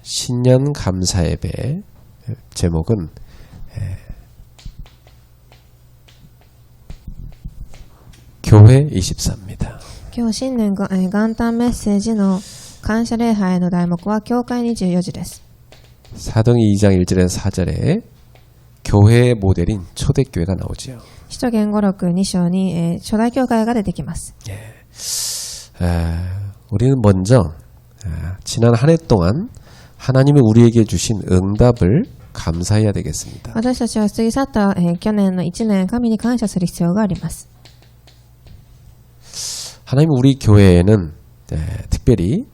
신년 감사 예배 제목은 교회 24입니다. 今日新年元旦メッセージの感謝礼拝の題目は教会24時です。 사도행전 2장 1절에서 4절에 교회의 모델인 초대교회가 나오지요. 使徒言語録2章に、初代教会が出てきます。 우리는 먼저 지난 한 해 동안 하나님이 우리에게 주신 응답을 감사해야 되겠습니다. 私たちは過ぎ去った、去年の1年神に感謝する必要があります。 하나님 우리 교회에는 특별히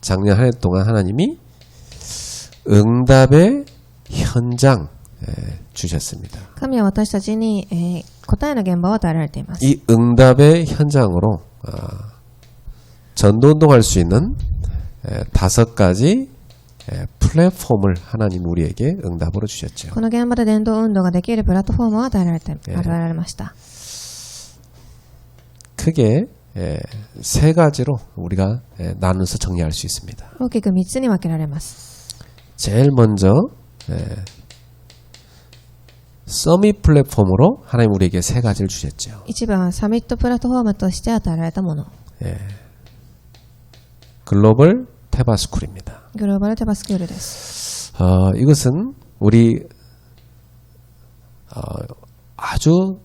작년 한 해 동안 하나님이 응답의 현장 주셨습니다. 神は私たちに、答えの現場を与えられています。 이 응답의 현장으로 전도운동할 수 있는 5가지 플랫폼을 하나님 우리에게 응답으로 주셨죠. この現場で伝道運動ができるプラットフォームを与えられました。 크게 3가지로 우리가 나눠서 정리할 수 있습니다. 大きく3つに分けられます。 제일 먼저 서밋 플랫폼으로 하나님 우리에게 3가지를 주셨죠. 一番はサミットプラットフォームとして与えられたもの。 글로벌 테바스쿨입니다. グローバルテバスクールです。 이것은 우리 아주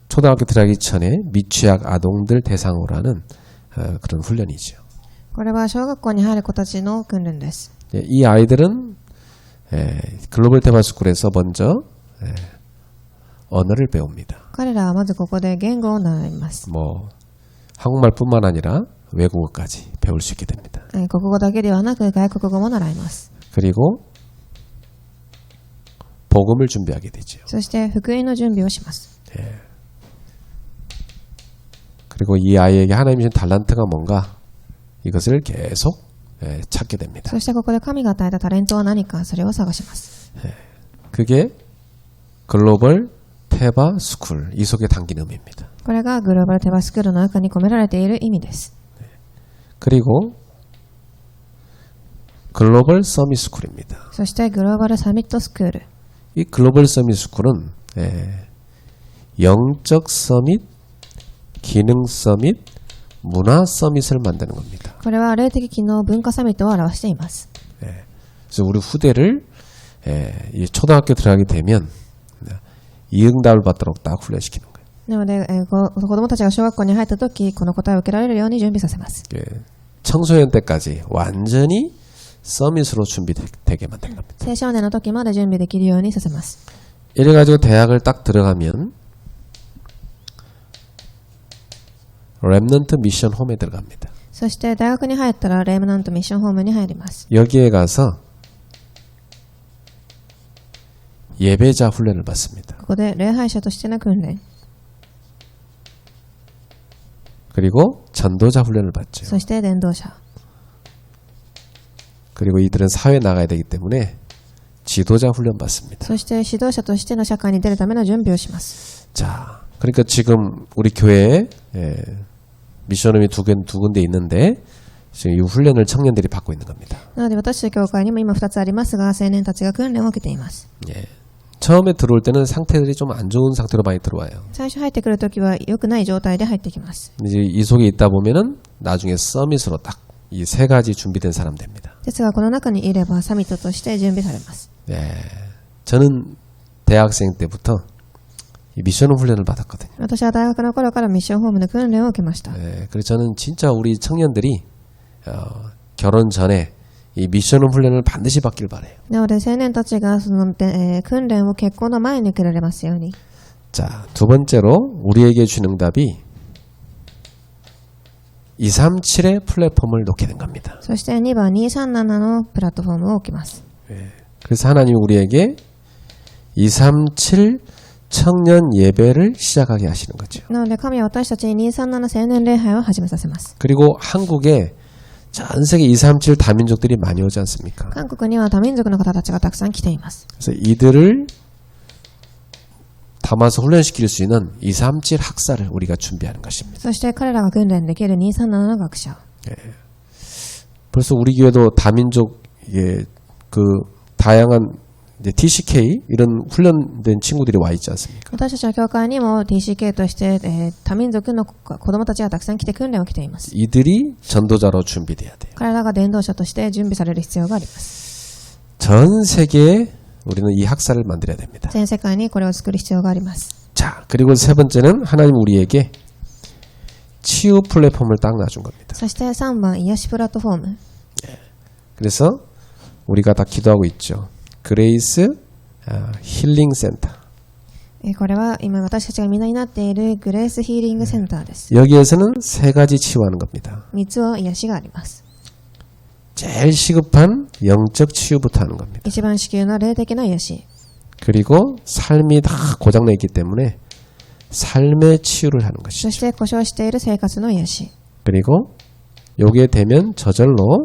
초등학교 들어가기 전에 미취학 아동들 대상으로 하는 그런 훈련이죠. これは小学校に入る子たちの訓練です。 이 아이들은 글로벌 테마스쿨에서 먼저 언어를 배웁니다. 彼らはまずここで言語を習います。 뭐 한국말뿐만 아니라 외국어까지 배울 수 있게 됩니다. 国語だけではなく外国語も習います。 그리고 복음을 준비하게 되죠. そして福音の準備をします。 그리고 이 아이에게 하나님이 주신 달란트가 뭔가 이것을 계속 찾게 됩니다. そしてここで神が与えたタレントは何かそれを探します。 그게 글로벌 테바 스쿨 이 속에 담긴 의미입니다. これがグローバルテバスクールの中に込められている意味です。 그리고 글로벌 서밋 스쿨입니다. そしてグローバルサミットスクール。 이 글로벌 서밋 스쿨은 영적 서밋, 기능 서밋, 문화 서밋을 만드는 겁니다. これは霊的機能文化サミットを表しています。 그래서 우리 후대를 초등학교 들어가게 되면 이 응답을 받도록 딱 훈련시키는 거예요. なので、子供たちが小学校に入った時この答えを受けられるように準備させます。 청소년 때까지 완전히 서밋으로 준비되게 만드는 겁니다. 青少年の時まで準備できるようにさせます。 이래가지고 대학을 딱 들어가면 렘넌트 미션 홈에 들어갑니다. そして大学に入ったらレムナントミッションホームに入ります。 여기에 가서 예배자 훈련을 받습니다. ここで礼拝者としての訓練、 그리고 전도자 훈련을 받죠. そして伝道者、 그리고 이들은 사회에 나가야 되기 때문에 지도자 훈련 받습니다. そして指導者としての社会に出るための準備をします。 자, 그러니까 지금 우리 교회에 미션홈이 두 군데 있는데 지금 이 훈련을 청년들이 받고 있는 겁니다. なので私の教会にも今2つありますが青年たちが訓練を受けています。 처음에 들어올 때는 상태들이 좀 안 좋은 상태로 많이 들어와요. 最初入ってくる時は良くない状態で入ってきます。 이제 이 속에 있다 보면은 나중에 서밋으로 딱 이 3가지 준비된 사람 됩니다. ですがこの中にいればサミットとして準備されます。 저는 대학생 때부터 이 미션 훈련을 받았거든요. 私は大学の頃からミッションホームの訓練を受けました。 그래서 저는 진짜 우리 청년들이 결혼 전에 이 미션 훈련을 반드시 받길 바래요. なので青年たちがその、訓練を結婚の前に受けられますように。 자, 두 번째로 우리에게 준 응답이 237의 플랫폼을 놓게 된 겁니다. そして2番237のプラットフォームを置きます。 그래서 하나님이 우리에게 237 청년 예배를 시작하게 하시는 거죠. なので神は私たちに237青年礼拝を始めさせます。 그리고 한국에 전 세계 237 다민족들이 많이 오지 않습니까? 韓国には多民族の方たちがたくさん来ています。 그래서 이들을 담아서 훈련시킬 수 있는 237 학사를 우리가 준비하는 것입니다. そして彼らが訓練できる237の学者。 벌써 우리 교회도 다민족 그 다양한 이제 TCK 이런 훈련된 친구들이 와 있지 않습니까? 私たちの教会にも TCK として、多民族の子供たちがたくさん来て訓練を来ています。 이들이 전도자로 준비돼야 돼요. 彼らが伝道者として準備される必要があります。 전 세계에 우리는 이 학사를 만들어야 됩니다. 全世界にこれを作る必要があります。 자, 그리고 세 번째는 하나님 우리에게 치유 플랫폼을 딱 놔준 겁니다. そして3番、癒しプラットフォーム。 그래서 우리가 다 기도하고 있죠. 그레이스 힐링 센터. これは今私たちがみんなになっているグレースヒーリングセンターです。 여기에서는 세 가지 치유하는 겁니다. 3つの癒しがあります。 제일 시급한 영적 치유부터 하는 겁니다. 一番至急の霊的な癒し。 그리고 삶이 다 고장나 있기 때문에 삶의 치유를 하는 そ 것이죠. して故障している生活の癒し。 그리고 요게 되면 저절로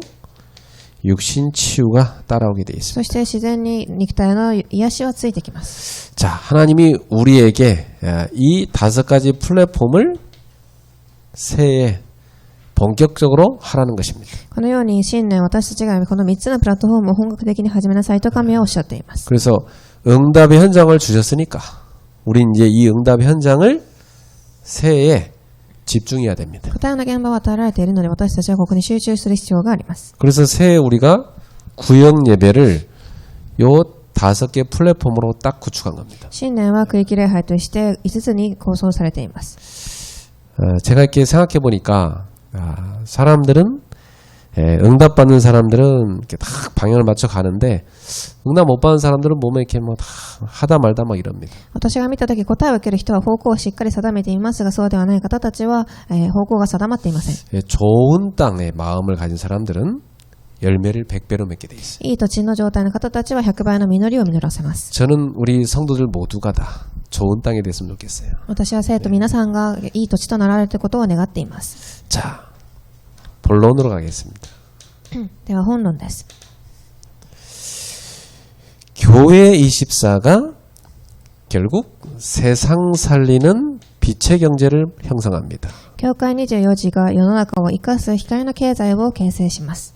육신 치유가 따라오게 되어 있습니다. そして自然に肉体の癒しはついてきます。 자, 하나님이 우리에게 이 5가지 플랫폼을 새해에 본격적으로 하라는 것입니다. このように新年私たちがこの3つのプラットフォームを本格的に始めなさいと神はおっしゃっています。 그래서 응답의 현장을 주셨으니까 우린 이제 이 응답의 현장을 새해에 집중해야 됩니다. 答えの現場を与えられているので私たちはここに集中する必要があります。 그래서 새해 우리가 구역 예배를 요 5개 플랫폼으로 딱 구축한 겁니다. 新年は区域礼拝として5つに構想されています。 제가 이렇게 생각해 보니까 사람들은 응답받는 사람들은 이렇게 딱 방향을 맞춰 가는데 응답 못 받는 사람들은 몸에 이렇게 뭐 다 하다 말다 막 이럽니다. 私が見たとき答えを受ける人は方向をしっかり定めていますがそうではない方たちは、方向が定まっていません。 좋은 땅에 마음을 가진 사람들은 열매를 100배로 맺게 돼 있어요. いい土地の状態の方たちは100倍の実りを実らせます。 저는 우리 성도들 모두가 다 좋은 땅이 됐으면 좋겠어요. 私は生徒皆さんがいい土地となられることを願っています。 자, 본론으로 가겠습니다. では本論です。 교회 24가 결국 세상 살리는 빛의 경제를 형성합니다. 教会24時が世の中を生かす光の経済を形成します。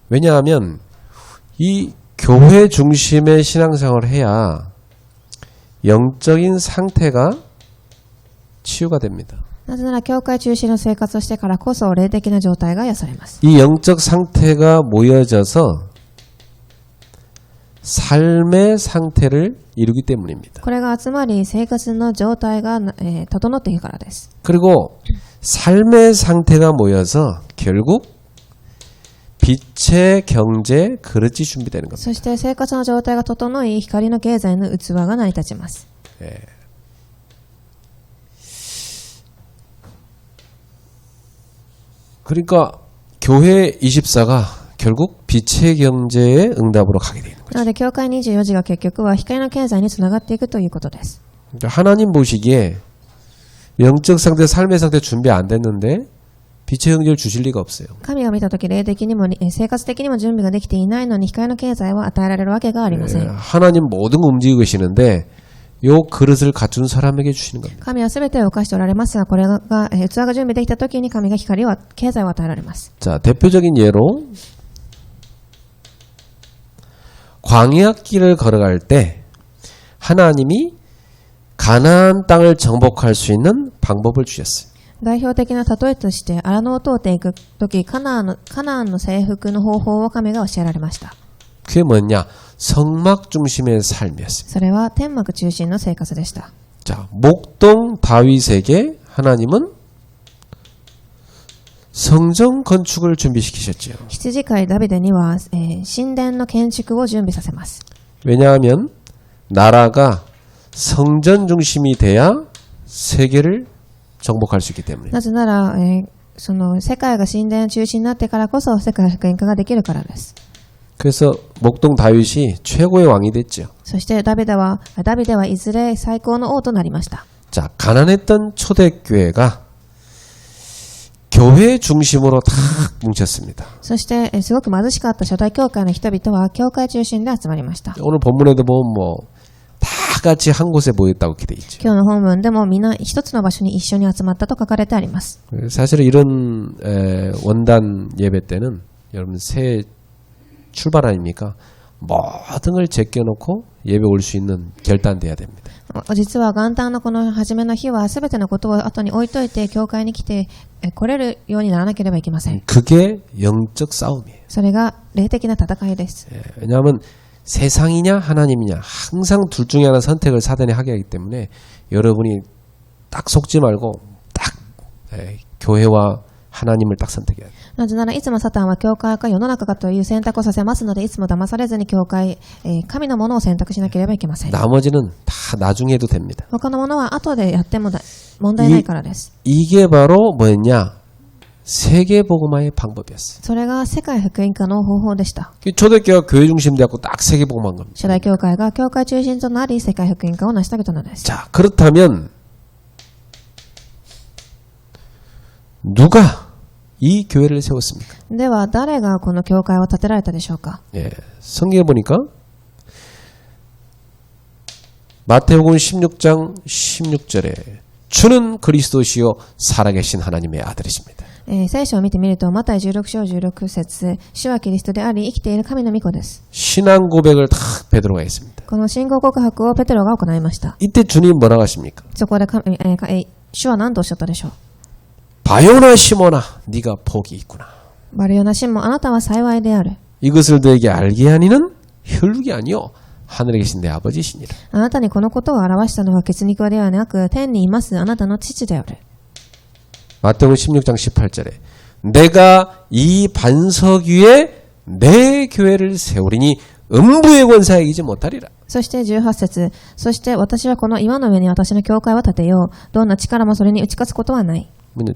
왜냐하면 이 교회 중심의 신앙생활을 해야 영적인 상태가 치유가 됩니다. なぜなら教会中心の生活をしてからこそ霊的な状態が癒されます。 이 영적 상태가 모여져서 삶의 상태를 이루기 때문입니다. これが集まり生活の状態が、整っていくからです。 그리고 삶의 상태가 모여서 결국 빛의 경제 그릇이 준비되는 겁니다. そして生活の状態が整い光の経済の器が成り立ちます。 그러니까 교회 24가 결국 빛의 경제의 응답으로 가게 되는 거죠. なので教会24時が結局は光の経済につながっていくということです。 그러니까 하나님 보시기에 영적 상태, 삶의 상태 준비 안 됐는데 빛의 경제를 주실 리가 없어요. 神が見たとき霊的にも生活的にも準備ができていないのに光の経済を与えられるわけがありません。 하나님 모든 거 움직이고 계시는데 요 그릇을 갖춘 사람에게 주시는 겁니다. 神は全てを犯しておられますがこれが器が準備できたときに神が光を経済を与えられます。 자, 대표적인 예로 광야길을 걸어갈 때 하나님이 가나안 땅을 정복할 수 있는 방법을 주셨어요. 代表的な例えとして荒野を通っていくときカナンの征服の方法を神が教えられました。 그게 뭐냐? 성막 중심의 삶이었습니다. それは天幕中心の生活でした。 자, 목동 다윗에게 하나님은 성전 건축을 준비시키셨죠. 羊飼いダビデには、神殿の建築を準備させます。 왜냐하면 나라가 성전 중심이 돼야 세계를 정복할 수 있기 때문에. なぜなら、その世界が神殿中心になってからこそ世界福音化ができるからです。 그래서 목동 다윗이 최고의 왕이 됐죠. そしてダビデはいずれ最高の王となりました。 자, 가난했던 초대교회가 교회 중심으로 다 뭉쳤습니다. そして、すごく貧しかった初代教会の人々は教会中心で集まりました。 오늘 본문에도 보면 뭐 다 같이 한 곳에 모였다고 이렇게 돼 있죠. 今日の本文でもみんな一つの場所に一緒に集まったと書かれてあります。 사실 이런 원단 예배 때는 여러분 새 출발 아닙니까? 모든 걸 제껴놓고 예배 올 수 있는 결단돼야 됩니다. 実は元旦のこの初めの日は全てのことを後に置いといて教会に来て来れるようにならなければいけません。 그게 영적 싸움이에요. それが霊的な戦いです。 왜냐하면 세상이냐 하나님이냐 항상 둘 중에 하나 선택을 사단이 하게 하기 때문에 여러분이 딱 속지 말고 딱 교회와 하나님을 딱 선택해야 돼요. なぜならいつもサタンは教会か世の中かという選択をさせますので、いつも騙されずに教会、神のものを選択しなければいけません。 나머지는 다 나중에 해도 됩니다. 他のものは後でやっても問題ないからです。 이게 바로 뭐였냐? 세계복음화의 방법이었어요. それが世界福音化の方法でした。 초대교회가 교회 중심 되었고 딱 세계복음화한 겁니다. 初代教会が教会中心となり世界福音化を成し遂げたのです。 자, 그렇다면 누가 이 교회를 세웠습니까? では誰がこの教会を建てられたでしょうか。 예, 성경에 보니까 마태복음 16장 16절에 주는 그리스도시요 살아계신 하나님의 아들이십니다. 聖書を見てみるとマタイ16章16節、主はキリストであり生きている神の御子です。 신앙 고백을 다 베드로가 했습니다. この信仰告白をペテロが行いました。 이때 주님 뭐라고 하십니까? そこで主は何とおっしゃったでしょう。 바요나 시모나 네가 복이 있구나. バルヨナシモン、あなたは幸いである。 이것을 너에게 알게 하니는 혈육이 아니요 하늘에 계신 내 아버지시니라. あなたにこのことを表したのは血肉ではなく天にいますあなたの父である。 마태복음 16장 18절에 내가 이 반석 위에 내 교회를 세우리니 음부의 권세가 이기지 못하리라. そして18節、そして私はこの岩の上に私の教会を建てよう。どんな力もそれに打ち勝つことはない。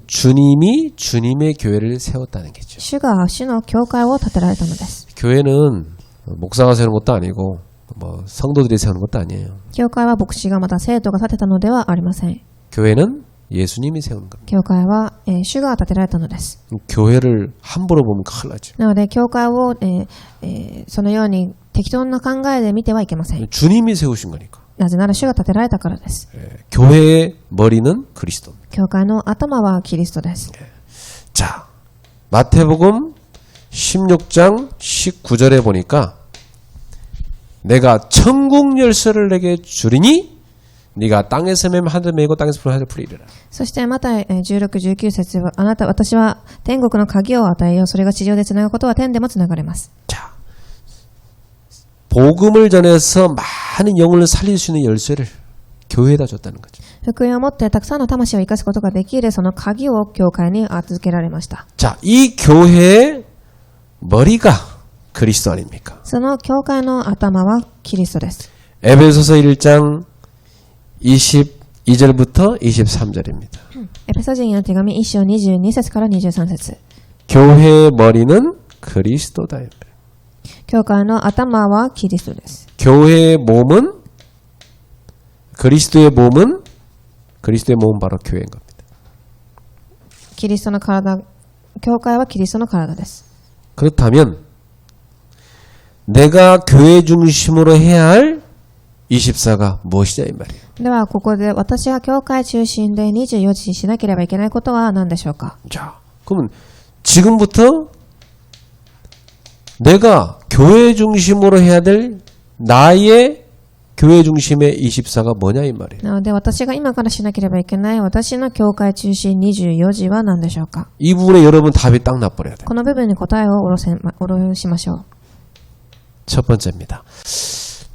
주님이 주님의 교회를 세웠다는 게죠. 主が主の教会を建てられたのです。 교회는 목사가 세우는 것도 아니고 뭐 성도들이 세우는 것도 아니에요. 教会は牧師がまた生徒が建てたのではありません。 교회는 예수님이 세우는 겁니다. 教会は、主が建てられたのです。 교회를 함부로 보면 큰일 나죠. なので教会を、そのように適当な考えで見てはいけません。 주님이 세우신 거니까. なぜなら主が建てられたからです。 교회의 머리는 그리스도입니다. 教会の頭はキリストです。 자, 마태복음 16장 19절에 보니까 내가 천국 열쇠를 내게 주리니 네가 땅에서 매면 하늘에 매고 땅에서 풀면 하늘에 풀리리라. そしてまた16、19節は私は天国の鍵を与えよう。それが地上でつなぐことは天でもつながれます。 자, 복음을 전해서 많은 영혼을 살릴 수 있는 열쇠를 교회에다 줬다는 거죠. 福音をもってたくさんの魂を生かすことができるその鍵を教会に預けられました。 자, 이 교회의 머리가 그리스도 아닙니까? その教会の頭はキリストです。 에베소서 1장 22절부터 23절입니다. エペソ人への手紙1章22節から23節。 교회의 머리는 그리스도다. 教会の頭はキリストです。 교회의 몸은 그리스도의 몸은 바로 교회인 겁니다. キリストの体、教会はキリストの体です。 그렇다면 내가 교회 중심으로 해야 할 24가 무엇이냐 이 말이에요. ではここで私は教会中心で24時しなければいけないことは何でしょうか。 자, 그러면 지금부터 내가 교회 중심으로 해야 될 나의 교회 중심의 24가 뭐냐 이 말이에요. なので私が今からしなければいけない私の教会中心24時は何でしょうか。 이 부분에 여러분 답이 딱 나버려야 돼요. この部分に答えを下ろしましょう。 첫 번째입니다.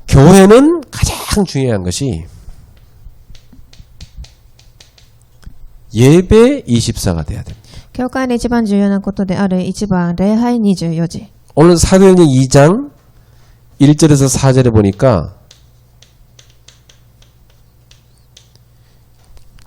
교회는 가장 중요한 것이 예배 24가 돼야 됩니다. 教会で一番重要なことである一番礼拝24時。 오늘 사도행전 2장 1절에서 4절에 보니까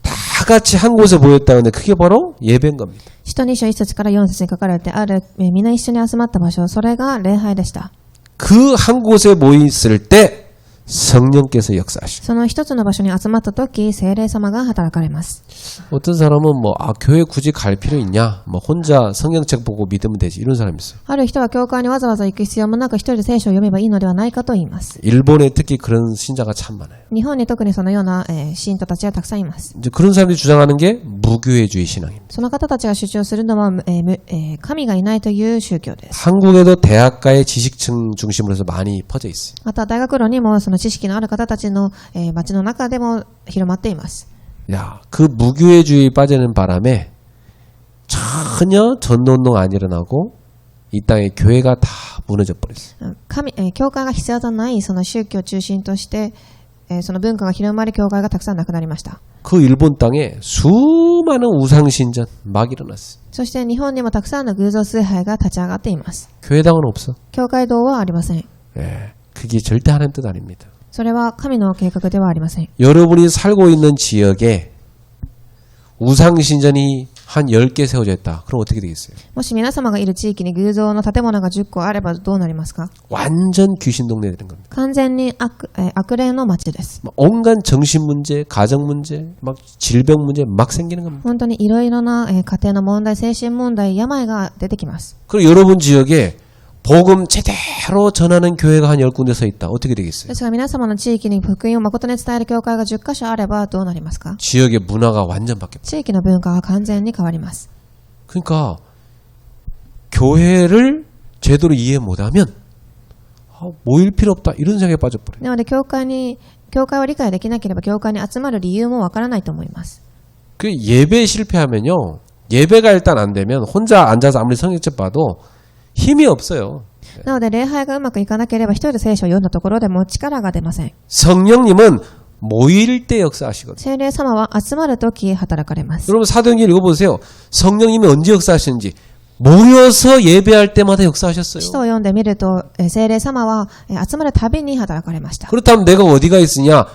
다 같이 한 곳에 모였다 근데 그게 바로 예배인 겁니다. 使徒2章1節から4節に書かれてあるみんな一緒に集まった場所、それが礼拝でした。 그 한 곳에 모였을 때 성령께서 역사하시고 その一つの場所に集まった時、聖霊様が働かれます。 어떤 사람은 뭐 교회 굳이 갈 필요 있냐? 뭐 혼자 성경책 보고 믿으면 되지 이런 사람이 있어요. ある人は教会にわざわざ行く必要もなく一人で聖書を読めばいいのではないかと言います。 일본에 특히 그런 신자가 참 많아요. 日本に特にそのような、信徒たちはたくさんいます。 이제 그런 사람들이 주장하는 게 무교회주의 신앙입니다. その方たちが主張するのは、神がいないという宗教です。 한국에도 대학가의 지식층 중심으로 해서 많이 퍼져 있어요. また大学路にもその知識のある方たちの、町の中でも広まっています。 야, 그 무교회주의에 빠지는 바람에 전혀 전도운동 안 일어나고 이 땅에 교회가 다 무너져 버렸어요. 教会が必要じゃないその宗教を中心として、その文化が広まり教会がたくさんなくなりました。 그 일본 땅에 수많은 우상신전 막 일어났어요. そして日本にもたくさんの偶像崇拝が立ち上がっています。 교회당은 없어. 教会堂はありません。 예, 그게 절대 하나님 뜻 아닙니다. それは神の計画ではありません。 여러분이 살고 있는 지역에 우상신전이 한 10개 세워져 있다. 그럼 어떻게 되겠어요? もし皆様がいる地域に偶像の建物が10個あればどうなりますか？ 완전 귀신 동네 되는 겁니다. 完全に悪霊の町です。 막 온갖 정신 문제, 가정 문제, 막 질병 문제 막 생기는 겁니다. 本当にいろいろな家庭の問題、精神問題、病が出てきます。 그리고 여러분 지역에 복음 제대로 전하는 교회가 한 10군데 서 있다. 어떻게 되겠어요? ですが皆様の地域に福音を誠に伝える教会が10カ所あればどうなりますか？ 지역의 문화가 완전 바뀌어요. 地域の文化が完全に変わります。 그러니까 교회를 제대로 이해 못하면 모일 필요 없다. 이런 생각에 빠져버려요. なので教会を理解できなければ教会に集まる理由もわからないと思います。 그 예배 실패하면요. 예배가 일단 안 되면 혼자 앉아서 아무리 성경책 봐도 힘이 없어요. なので礼拝がうまくいかなければ一人で聖書を読んだところでも力が出ません。 성령님은 모일 때 역사하시거든요. 聖霊様は集まるとき働かれます。 여러분 사도행전 읽어보세요. 성령님이 언제 역사하시는지 모여서 예배할 때마다 역사하셨어요. 使徒を読んでみると、聖霊様は集まるたびに働かれました。 그렇다면 내가 어디가 있으냐?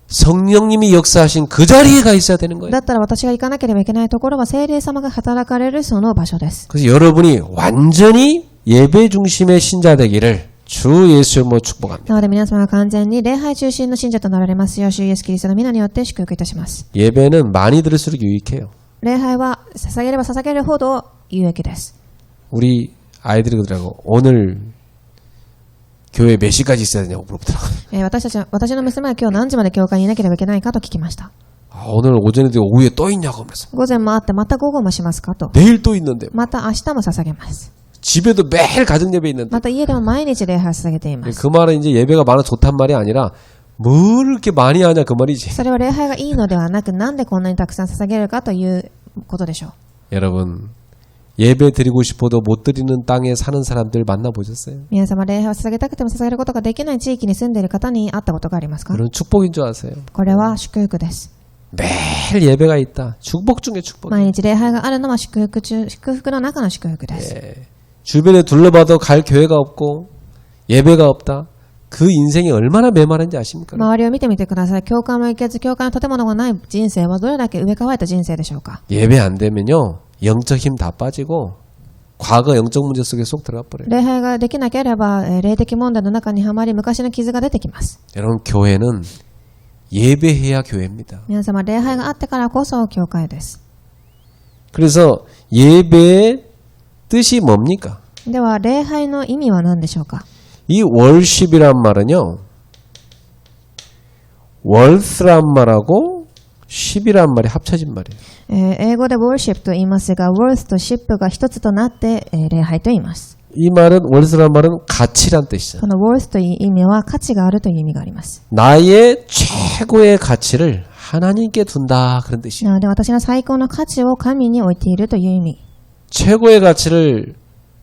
성령님이 역사하신 그 자리에 가 있어야 되는 거예요. だったら私が行かなければいけないところは聖霊様が働かれるその場所です。 그래서 여러분이 완전히 예배 중심의 신자 되기를 주 예수님으로 축복합니다. なので皆様が完全に礼拝中心の信者となられますよう主イエスキリストの皆によって祝福いたします。 예배는 많이 들을수록 유익해요. 礼拝は捧げれば捧げるほど有益です。 우리 아이들이 그러더라고. 오늘 교회 몇 시까지 있어야 되냐고 물어보더라고요. 私の娘は今日何時まで教会にいなければいけないかと聞きました。 오늘 오전에도 오후에 또 있냐고 그랬어. 午前もあってまた午後もしますかと。 내일 또 있는데. また明日も捧げます。 집에도 매일 가정 예배 있는데. また家でも毎日礼拝を捧げています。 그 말은 이제 예배가 많아 좋단 말이 아니라 뭘 이렇게 많이 하냐 그 말이지. それは礼拝がいいのではなく、なんでこんなにたくさん捧げるかということでしょう。 여러분 예배 드리고 싶어도 못 드리는 땅에 사는 사람들 만나보셨어요? 皆様礼拝を捧げたくても捧げることができない地域に住んでいる方に会ったことがありますか？ 그런 축복인 줄 아세요? これは祝福です。 매일 예배가 있다. 축복 중에 축복. 毎日礼拝があるのは祝福の中の祝福です。 예. 주변에 둘러봐도 갈 교회가 없고 예배가 없다. 그 인생이 얼마나 메마른지 아십니까? 周りを見てみてください。教会も行けず、教会の建物がない人生はどれだけ植え替えた人生でしょうか？ 예배 안 되면요. 영적 힘 다 빠지고 과거 영적 문제 속에 쏙 들어가 버려요. 礼拝ができなければ、霊的問題の中にはまり昔の傷が出てきます。 여러분 교회는 예배해야 교회입니다. 皆様礼拝があってからこそ教会です。 그래서 예배의 뜻이 뭡니까? では礼拝の意味は何でしょうか？ 이 월십이란 말은요. 월스란 말하고 십이란 말이 합쳐진 말이에요. 英語で worship と言いますが worth と ship が一つとなって、礼拝と言います。 이 말은 월스란 말은 가치란 뜻이죠. この worth という意味は価値があるという意味があります。 나의 최고의 가치를 하나님께 둔다 그런 뜻이에요. なので私の最高の価値を神に置いているという意味。 최고의 가치를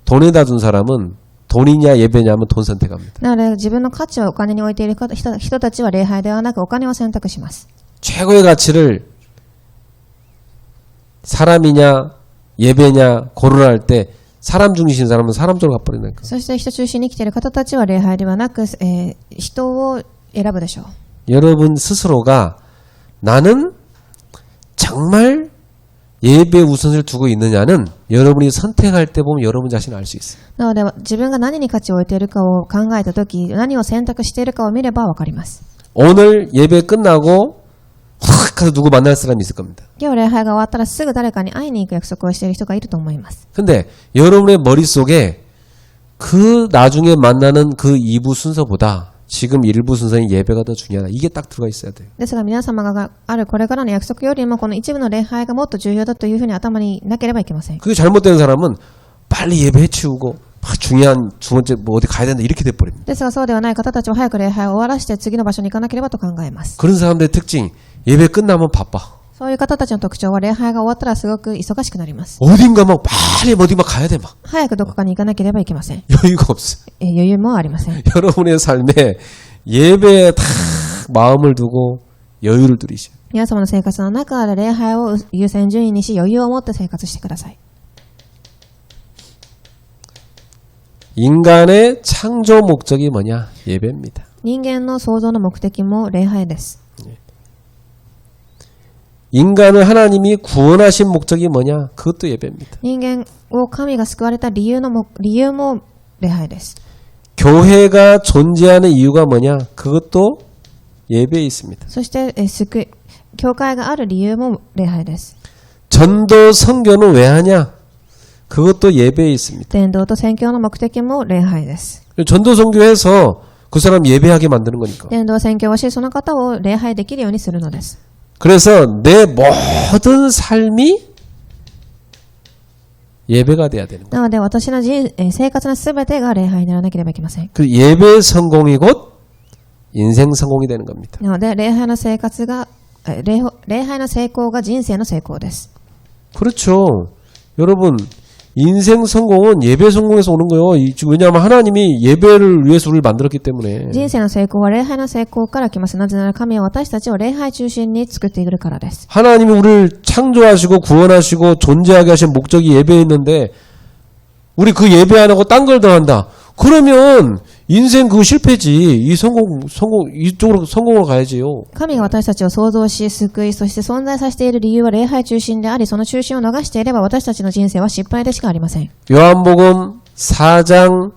돈에다 둔 사람은 돈이냐 예배냐 하면 돈 선택합니다. なので自分の価値をお金に置いている人たちは礼拝ではなくお金を選択します。 최고의 가치를 사람이냐 예배냐 고르라 할 때 사람 중심인 사람은 사람 쪽으로 가버린다니까. そして人中心に生きている方たちは礼拝ではなく、人を選ぶでしょう。 여러분 스스로가 나는 정말 예배에 우선을 두고 있느냐는 여러분이 선택할 때 보면 여러분 자신을 알 수 있어요. なので、自分が何に価値を置いているかを考えたとき、何を選択しているかを見ればわかります。 오늘 예배 끝나고 확 가서 누구 만날 사람이 있을 겁니다. 今日礼拝が終わったらすぐ誰かに会いに行く約束をしている人がいると思います。 근데 여러분의 머릿속에 그 나중에 만나는 그 2부 순서보다 지금 1부 순서인 예배가 더 중요하다. 이게 딱 들어가 있어야 돼요. ですが皆様があるこれからの約束よりもこの一部の礼拝がもっと重要だというふうに頭になければいけません。 그게 잘못된 사람은 빨리 예배 해치우고 중요한 두 번째 뭐 어디 가야 된다 이렇게 돼버립니다. ですがそうではない方たちは早く礼拝を終わらして次の場所に行かなければと考えます。 그런 사람들의 특징 예배 끝나면 바빠. そういう方たちの特徴は礼拝が終わったらすごく忙しくなります。 어딘가 막 빨리 어디 막 가야 돼 막. 早くどこかに行かなければいけません。 여유가 없어. 余裕もありません。 여러분의 삶에 예배에 다 마음을 두고 여유를 누리셔. 皆様の生活の中で礼拝を優先順位にし余裕を持って生活してください。 인간의 창조 목적이 뭐냐? 예배입니다. 人間の創造の目的も礼拝です。 인간을 하나님이 구원하신 목적이 뭐냐? 그것도 예배입니다. 人間を神が救われた理由も礼拝です。 교회가 존재하는 이유가 뭐냐? 그것도 예배에 있습니다. そして教会がある理由も礼拝です。 전도 선교는 왜 하냐? 그것도 예배에 있습니다. 伝道と宣教の目的も礼拝です。 전도 선교해서 그 사람 예배하게 만드는 거니까. 伝道宣教をしその方を礼拝できるようにするのです。 그래서 내 모든 삶이 예배가 돼야 되는 거예요. なので私の生活のすべてが礼拝にならなければいけません。 그 예배 성공이 곧 인생 성공이 되는 겁니다. なので礼拝の成功が人生の成功です。 그렇죠. 여러분 인생 성공은 예배 성공에서 오는 거예요. 왜냐하면 하나님이 예배를 위해서 우리를 만들었기 때문에. 人生の成功は礼拝の成功から来ます。なぜなら神は私たちを礼拝中心に作っているからです。 하나님이 우리를 창조하시고 구원하시고 존재하게 하신 목적이 예배에 있는데 우리 그 예배 안 하고 딴 걸 더 한다. 그러면 인생 그거 실패지. 이쪽으로 성공으로 가야지요. 神が私たちを創造し、救い、そして存在させている理由は礼拝中心であり、その中心を逃していれば私たちの人生は失敗でしかありません。 요한복음 4장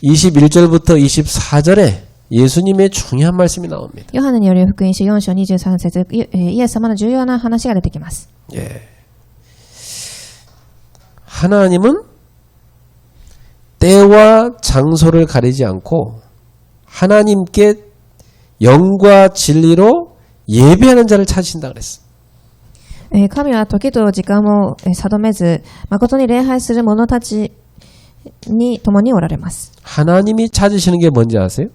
21절부터 24절에 예수님의 중요한 말씀이 나옵니다. ヨハネによる福音書4章23節、イエス様の重要な話が出てきます。 예. 하나님은 때와 장소를 가리지 않고 하나님께 영과 진리로 예배하는 자를 찾으신다 그랬어. 神は時と時間も定めず、誠に礼拝する者たちに共におられます。 하나님이 찾으시는 게 뭔지 아세요?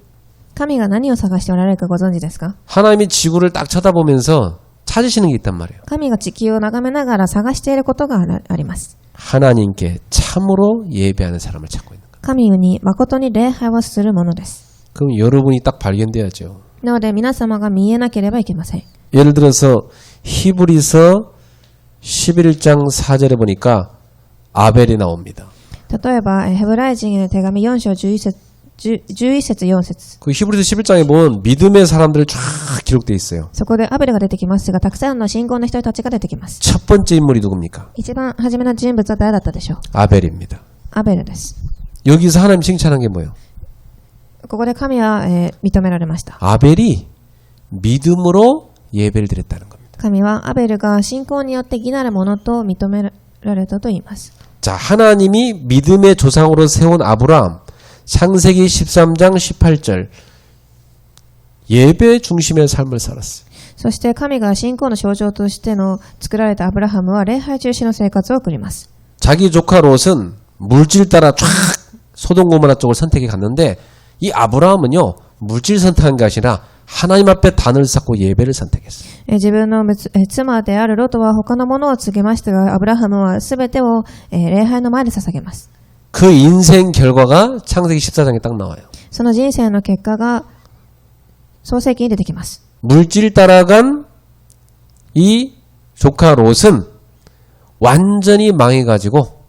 神が何を探しておられるかご存知ですか？ 하나님이 지구를 딱 쳐다보면서 찾으시는 게 있단 말이에요. 神が地球を眺めながら探していることがあります。 하나님께 참으로 예배하는 사람을 찾고 있는 거예요. 神に誠に礼拝をするものです。 그럼 여러분이 딱 발견돼야죠. なので皆様が見えなければいけません。 예를 들어서 히브리서 11장 4절에 보니까 아벨이 나옵니다. 例えばヘブライ人への手紙4章11節4節、 그 히브리서 11장에 보면 믿음의 사람들이 쫙 기록돼 있어요. そこでアベルが出てきますが、たくさんの信仰の人たちが出てきます。 첫 번째 인물이 누굽니까? 一番初めの人物は誰だったでしょう？ 아벨입니다. アベルです。 여기서 하나님 칭찬한 게 뭐예요? ここで神は、認められました。 아벨이 믿음으로 예배를 드렸다는 겁니다. 神はアベルが信仰によって義なるものと認められたと言います。 자, 하나님이 믿음의 조상으로 세운 아브라함, 창세기 13장 18절 예배 중심의 삶을 살았어요. そして神が信仰の象徴としての作られたアブラハムは礼拝中心の生活を送ります。 자기 조카 롯은 물질 따라 쫙 소돔 고모라 쪽을 선택해 갔는데 이 아브라함은요 물질 선택한 게 아니라 하나님 앞에 단을 쌓고 예배를 선택했어요. 自分の妻であるロトは他のものを告げましたが、アブラハムはすべてを礼拝の前で捧げます。 그 인생 결과가 창세기 14장에 딱 나와요. その人生の結果が創世記に出てきます。 물질 따라간 이 조카 롯은 완전히 망해가지고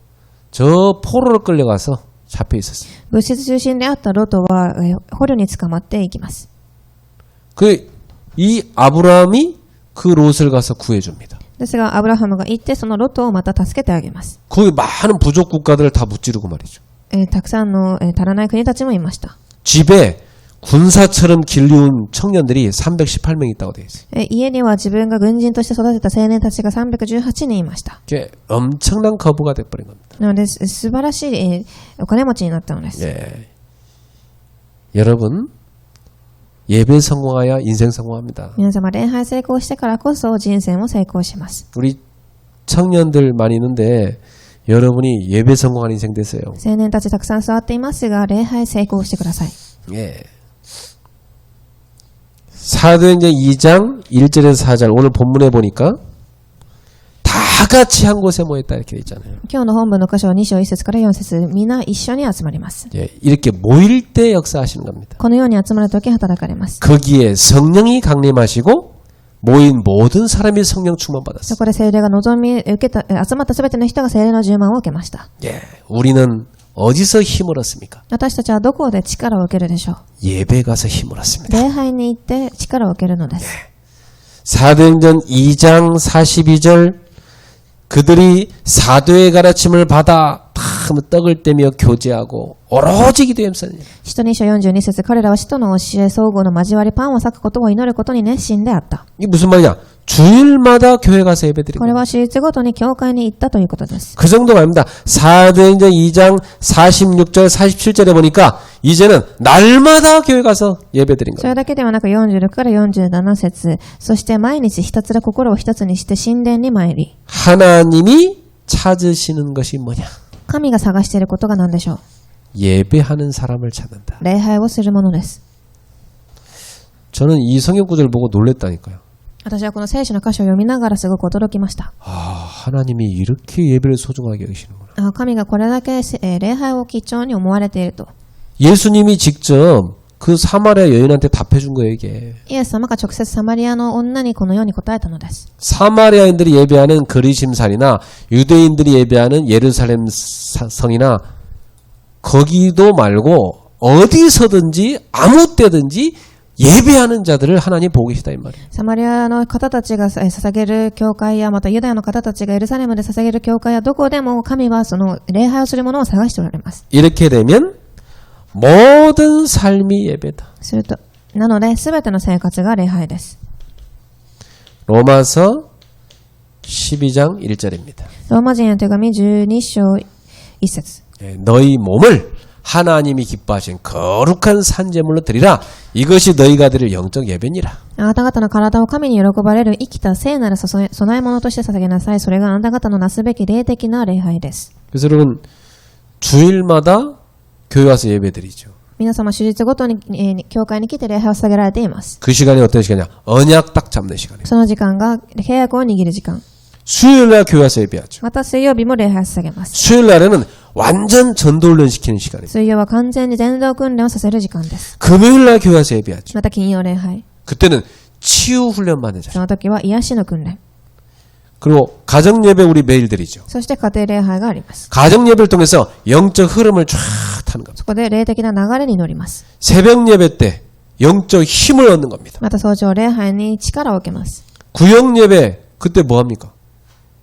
저 포로로 끌려가서 잡혀 있었어요. 物質中心であったロトは捕虜に捕まっていきます。 이 아브라함이 그 롯을 가서 구해줍니다. ですが、アブラハムが行って、そのロトをまた助けてあげます。 거기 많은 부족 국가들을 다 무찌르고 말이죠. たくさんの、足らない国たちもいました。 집에 군사처럼 길리운 청년들이 318명 있다고 되어 있어요. 家には自分が軍人として育てた青年たちが318人いました。 이게 엄청난 거부가 돼버린 겁니다. なので、素晴らしい、お金持ちになったのです。 예. 여러분, 예배 성공하여 인생 성공합니다. 皆様、礼拝成功してからこそ人生も成功します。 우리 청년들 많이 있는데 여러분이 예배 성공한 인생 되세요. 青年たちたくさん座っていますが、礼拝成功してください。 예. 사도행전 2장 1절에서 4절 오늘 본문에 보니까 다 같이 한 곳에 모였다 이렇게 돼 있잖아요. 今日の本文の箇所は2章1節から4節、皆一緒に集まります。 예, 이렇게 모일 때 역사하시는 겁니다. このように集まるとき働かれます。 거기에 성령이 강림하시고 모인 모든 사람이 성령 충만 そ 받았어요. こで聖霊が望み受けた、集まったすべての人が聖霊の充満を受けました。 예, 우리는 어디서 힘을 얻습니까? 私たちはどこで力を受けるでしょう。 예배 가서 힘을 얻습니다. 礼拝に行って力を受けるのです。 사도행전 2장 42절 그들이 사도의 가르침을 받아 다 떡을 떼며 교제하고 오로지 기도에 힘쓰니. 使徒2章42節、彼らは使徒の教え、相互の交わり、パンを裂くことを祈ることに熱心であった。 이게 무슨 말이냐? 주일마다 교회 가서 예배드리고. これは手術ごとに教会に行ったということです。 그 정도가 아닙니다. 사도행전 2장 46절 47절에 보니까 이제는 날마다 교회 가서 예배드린 それ 겁니다. だけではなく46から47節、そして毎日ひたすら心を一つにして神殿に参り、 하나님이 찾으시는 것이 뭐냐? 神が探していることが何でしょう。 예배하는 사람을 찾는다. 礼拝をするものです。 저는 이 성경 구절을 보고 놀랬다니까요. 私はこの聖書の箇所を読みながらすごく驚きました。 아, 하나님이 이렇게 예배를 소중하게 여기시는구나. 神がこれだけ礼拝を貴重に思われていると。 예수님이 직접 그 사마리아 여인한테 답해준 거예요, 이게. イエス様が直接サマリアの女にこのように答えたのです。 사마리아인들이 예배하는 그리심산이나 유대인들이 예배하는 예루살렘 성이나 거기도 말고 어디서든지 아무 때든지 예배하는 자들을 하나님 보고 계시다 이 말이에요. サマリアの方たちが捧げる教会や、またユダヤの方たちがエルサレムで捧げる教会や、どこでも神はその礼拝をする者を探しておられます。 이렇게 되면 모든 삶이 예배다. すると、なので、すべての生活が礼拝です。 로마서 12장 1절입니다. ローマ人への手紙12章1節。 너희 몸을 하나님이 기뻐하신 거룩한 산제물로 드리라. 이것이 너희가 드릴 영적 예배니라. あなた方の体を神に喜ばれる生きた聖なる供え物として捧げなさい。それがあなた方のなすべき霊的な礼拝です。 그래서 여러분 주일마다 교회 와서 예배드리죠. 皆様、手術ごとに、教会に来て礼拝を捧げられています。 그 시간이 어떤 시간이냐? 언약 딱 잡는 시간이에요. その時間が契約を握る時間。 수요일날 교회 와서 예배하죠. また水曜日も礼拝を捧げます。 수요일날에는 완전 전도훈련 시키는 시간이에요. 水曜は完全に伝道訓練をさせる時間です。 금요일날 교회 와서 예배하죠. また金曜礼拝。 그때는 치유훈련 받는 そ 자죠. の時は癒しの訓練。 그리고 가정예배 우리 매일 드리죠. そして家庭礼拝があります。 가정예배를 통해서 영적 흐름을 쫙 타는 겁니다. そこで霊的な流れに乗ります。 새벽예배 때 영적 힘을 얻는 겁니다. また早朝礼拝に力を受けます。 구역예배 그때 뭐합니까?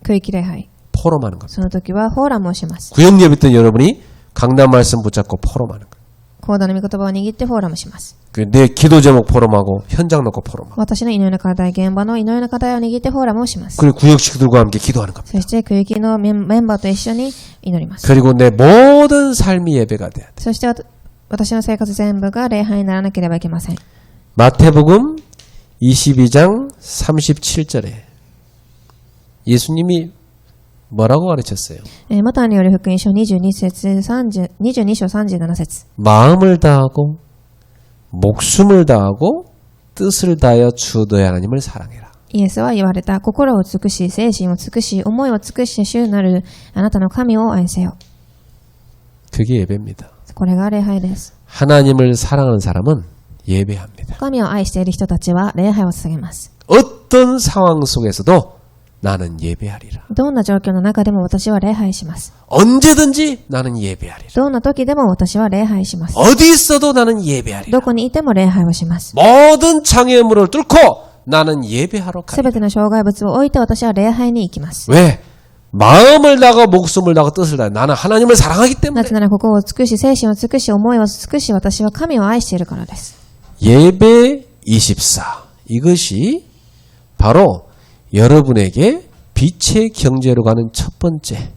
区域礼拝。 포럼하는 겁니다. その時はフォーラムをします。 구역예배 때 여러분이 강단 말씀 붙잡고 포럼하는 거예요. 講談の御言葉を握ってフォーラムします。 내 기도 제목 포럼하고 현장 놓고 포럼하고 私の祈りの課題、現場の祈りの課題を握ってフォーラムをします。 그리고 구역 식구들과 함께 기도하는 겁니다. そして区域のメンバーと一緒に祈ります。 그리고 내 모든 삶이 예배가 돼야 돼. そして私の生活全部が礼拝にならなければいけません。 마태복음 22장 37절에 예수님이 뭐라고 가르쳤어요? マタイによる福音書22章37節。 마음을 다하고 목숨을 다하고 뜻을 다하여 주 너의 하나님을 사랑해라. イエスは言われた。心を尽くし、精神を尽くし、思いを尽くし、主なるあなたの神を愛せよ。 그게 예배입니다. これが礼拝です。 하나님을 사랑하는 사람은 예배합니다. 神を愛している人たちは礼拝を捧げます。 어떤 상황 속에서도 나는 예배하리라. どんな状況の中でも私は礼拝します。 언제든지 나는 예배하리라. どんな時でも私は礼拝します。 어디 있어도 나는 예배하리라. どこにいても礼拝をします。 모든 장애물을 뚫고 나는 예배하러 す 가리라. べての障害物を置いて私は礼拝に行きます。 왜? 마음을 다하고 목숨을 다하고 뜻을 다해. 나는 하나님을 사랑하기 な 때문에. ぜならここを尽くし、精神を尽くし、思いを尽くし、私は神を愛しているからです。 예배 24. 이것이 바로 여러분에게 빛의 경제로 가는 첫 번째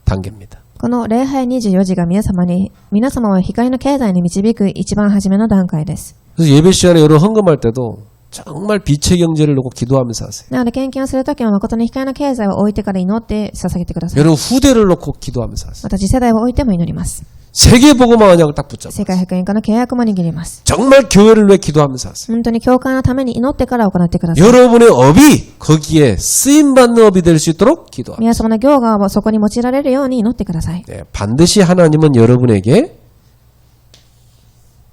단계입니다. この礼拝24時が皆様を光の経済に導く一番初めの段階です。 그래서 예배 시간에 여러분 헌금할 때도 정말 빛의 경제를 놓고 기도하면서 하세요. なので献金をするときは誠に光の経済を置いてから祈って捧げてください。 여러분 후대를 놓고 기도하면서 하세요. また次世代を置いても祈ります。 세계복음화 언약을 딱 붙잡고 世界福音化の契約も握ります。 정말 교회를 위해 기도하면서 하세요. 本当に教会のために祈ってから行ってください。 여러분의 업이 거기에 쓰임받는 업이 될 수 있도록 기도합니다. 皆様の業がそこに用いられるように祈ってください。 네, 반드시 하나님은 여러분에게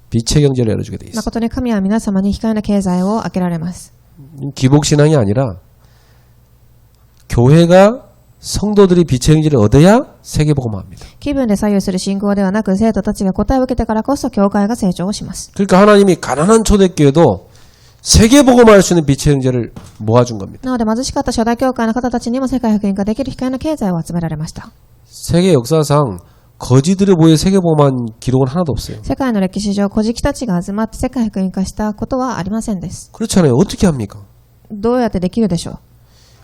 빛의 경제를 열어주게 돼 있어요. 誠に神は皆様に光の経済を開けられます。 기복신앙이 아니라 교회가 성도들이 빛의 경제를 얻어야 세계복음화합니다. 気分で左右する信仰ではなく、生徒たちが答えを受けてからこそ教会が成長をします。 그러니까 하나님이 가난한 초대교회도 세계복음화할 수 있는 빛의 경제를 모아준 겁니다. なので貧しかった初代教会の方たちにも世界福音化できる光の経済を集められました。 세계 역사상 거지들의 모여 세계복음화한 기록은 하나도 없어요. 世界の歴史上、孤児たちが集まって世界福音化したことはありませんです。 그렇잖아요. 어떻게 합니까? どうやってできるでしょう。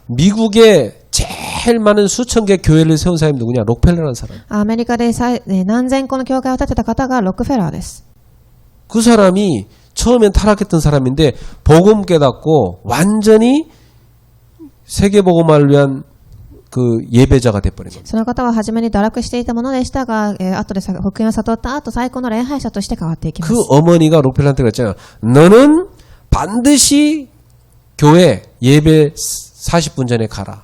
미국에 제일 많은 수천 개 교회를 세운 사람이 누구냐? 록펠러라는 사람. アメリカで何千個の教会を建てた方がロックフェラーです。 그 사람이 처음엔 타락했던 사람인데 복음 깨닫고 완전히 세계복음화를 위한 그 예배자가 돼버린 겁니다. その方は初めに堕落していたものでしたが、後で福音を悟った後、最高の礼拝者として変わっていきま 그 す。 어머니가 록펠러한테 그랬잖아요. 너는 반드시 교회 예배 40분 전에 가라.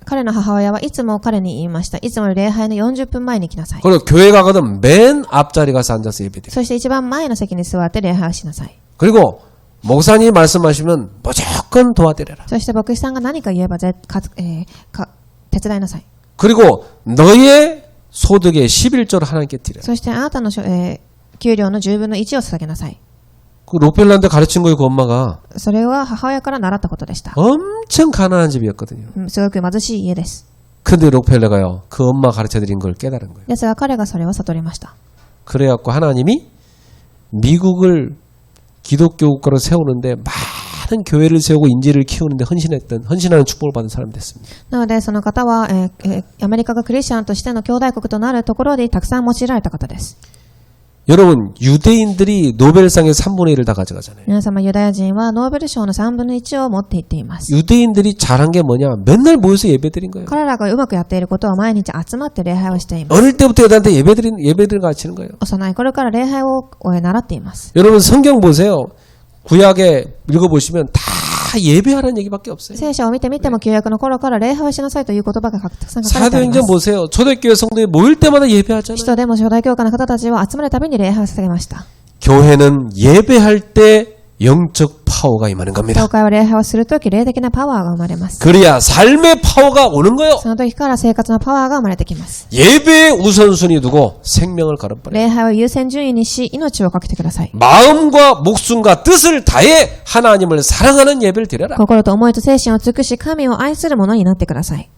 彼の母親はいつも彼に言いました。いつも礼拝の40分前に来なさい。 그리고 교회 가거든 맨 앞자리 가서 앉아서 예배드려. そして一番前の席に座って礼拝をしなさい。 그리고 목사님이 말씀하시면 무조건 도와드려라. そして牧師さんが何か言えば手伝いなさい。 그리고 너의 소득의 11조를 하나님께 드려. そしてあなたの給料の10分の1を捧げなさい。 그 록펠러한테 가르친 거예요. 그 엄마가 それは母親から習ったことでした。 엄청 가난한 집이었거든요. すごく貧しい家です。 근데 록펠러가요. 그 엄마 가르쳐드린 걸 깨달은 거예요. ですが彼がそれを悟りました。 그래갖고 하나님이 미국을 기독교 국가로 세우는데 많은 교회를 세우고 인지를 키우는데 헌신하는 축복을 받은 사람이 됐습니다. なのでその方は、アメリカがクリスチャンとしての兄弟国となるところでたくさん用いられた方です。 여러분 유대인들이 노벨상의 3분의 1을 다 가져가잖아요. 皆様ユダヤ人はノーベル賞の3分の1を持っていっています。 유대인들이 잘한 게 뭐냐? 맨날 모여서 예배드린 거예요. 彼らがうまくやっていることは毎日集まって礼拝をしています。 어릴 때부터 애들한테 예배드리는 가르치는 거예요. 幼い頃から礼拝を習っています。 여러분 성경 보세요. 구약에 읽어보시면 다 예배하라는 얘기밖에 없어요. 聖書を見てみても旧約の頃から礼拝をしなさいという言葉がたくさん書かれてありま 사도행전 す。 보세요. 초대교회 성도에 모일 때마다 예배하잖아요. 使徒でも初代教会の方たちは集まるたびに礼拝を捧げました。 교회는 예배할 때 영적 파워가 임하는 겁니다. 教会は礼拝をするとき霊的なパワーが生まれます。 그래야 삶의 파워가 오는 거예요. その時から生活のパワーが生まれてきます。 예배에 우선순위 두고 생명을 걸어버려요. 礼拝を優先順位にし命をかけてください。 마음과 목숨과 뜻을 다해 하나님을 사랑하는 예배를 드려라. 心と思いと精神を尽くし神を愛するものになってください。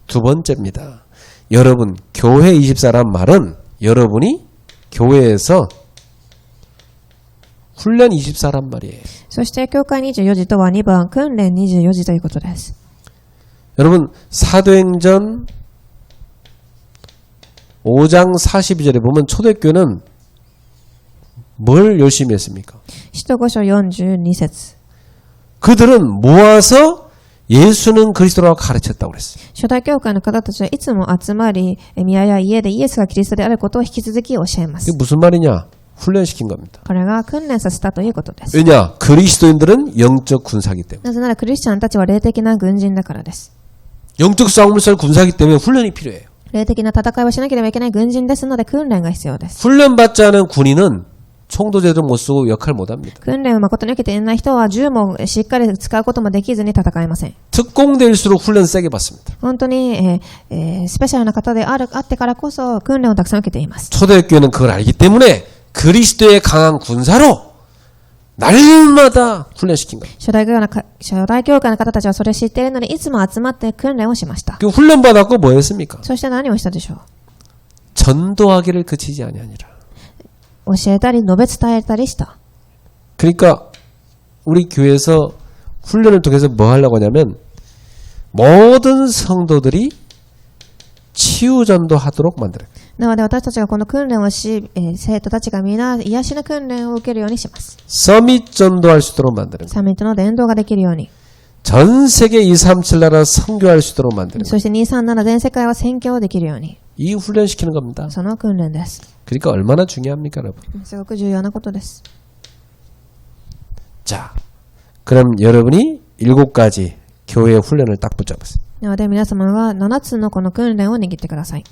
두 번째입니다. 여러분 교회 24란 말은 여러분이 교회에서 훈련 24란 말이에요. そして教会24時とは2番訓練24時ということです。 여러분 사도행전 5장 42절에 보면 초대교회는 뭘 열심히 했습니까? 使徒5章42節 그들은 모아서 예수는 그리스도라고 가르쳤다고 그랬어요. 初代教会の方たちはいつも集まり宮や家でイエスがキリストであることを引き続き教えます。 이게 무슨 말이냐? 훈련시킨 겁니다. これが訓練させたということです。 왜냐? 그리스도인들은 영적 군사기 때문에. なぜならクリスチャンたちは霊的な軍人だからです。 영적 싸움을 썰 군사기 때문에 훈련이 필요해요. 霊的な戦いをしなければいけない軍人ですので訓練が必要です。 훈련받지 않은 군인은 총도 제대로 못 쓰고 역할 못 합니다. 訓練を誠に受けていない人は銃もしっかり使うこともできずに戦えません。 특공대일수록 훈련 세게 받습니다. 本当に、スペシャルな方であってからこそ訓練をたくさん受けています。 초대교회는 그걸 알기 때문에 그리스도의 강한 군사로 날마다 훈련시킨 거예요. 初代教会の方たちはそれを知っているので、いつも集まって訓練をしました。 그 훈련받았고 뭐 했습니까? そして何をしたでしょう。 전도하기를 그치지 아니하니라. 教えたり、述べ伝えたりした。 그러니까 우리 교회에서 훈련을 통해서 뭐 하려고 하냐면 모든 성도들이 치유전도하도록 만들어요. なので私たちがこの訓練をし、生徒たちが皆癒しの訓練を受けるようにします。 서밋 전도할 수 있도록 만드는 거예요. サミットの伝道ができるように。 전 세계 237 나라 선교할 수 있도록 만드는 거예요. そして237全世界は宣教できるように。 이 훈련시키는 겁니다. その訓練です。 그러니까 얼마나 중요합니까, 여러분? すごく重要なことです。 자, 그럼 여러분이 7가지 교회의 훈련을 딱 붙잡으세요. なので皆様は7つのこの訓練を握ってください。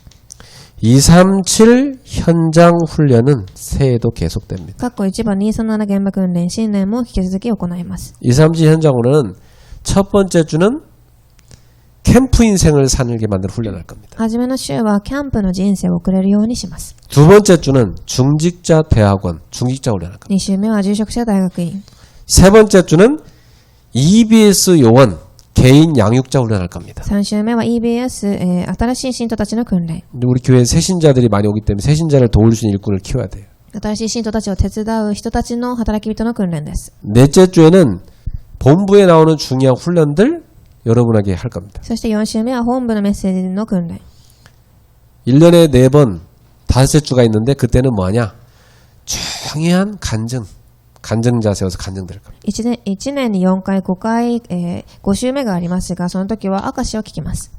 237 현장 훈련은 새해도 계속됩니다. 過去1番237現場訓練、新年も引き続き行います。 237 현장 훈련은 첫 번째 주는 캠프 인생을 살게 만드는 훈련을 할 겁니다. 初めの週はキャンプの人生を送れるようにします。 두 번째 주는 중직자 대학원, 중직자 훈련을 할 겁니다. 2週目は住職者大学院。 세 번째 주는 EBS 요원, 개인 양육자 훈련을 할 겁니다. 3週目は EBS、新しい信徒たちの訓練。 근데 우리 교회에 새신자들이 많이 오기 때문에 새신자를 도울 수 있는 일꾼을 키워야 돼요. 新しい信徒たちを手伝う人たちの働き人の訓練です。 넷째 주에는 본부에 나오는 중요한 훈련들 여러분에게 할 겁니다. そして4週目は本部のメッセージの訓練。 1년에 4번, 5째 주가 있는데 그때는 뭐하냐? 중요한 간증자 세워서 간증 들을 겁니다. 1年に4回、5回、5週目がありますが、その時は証を聞きます。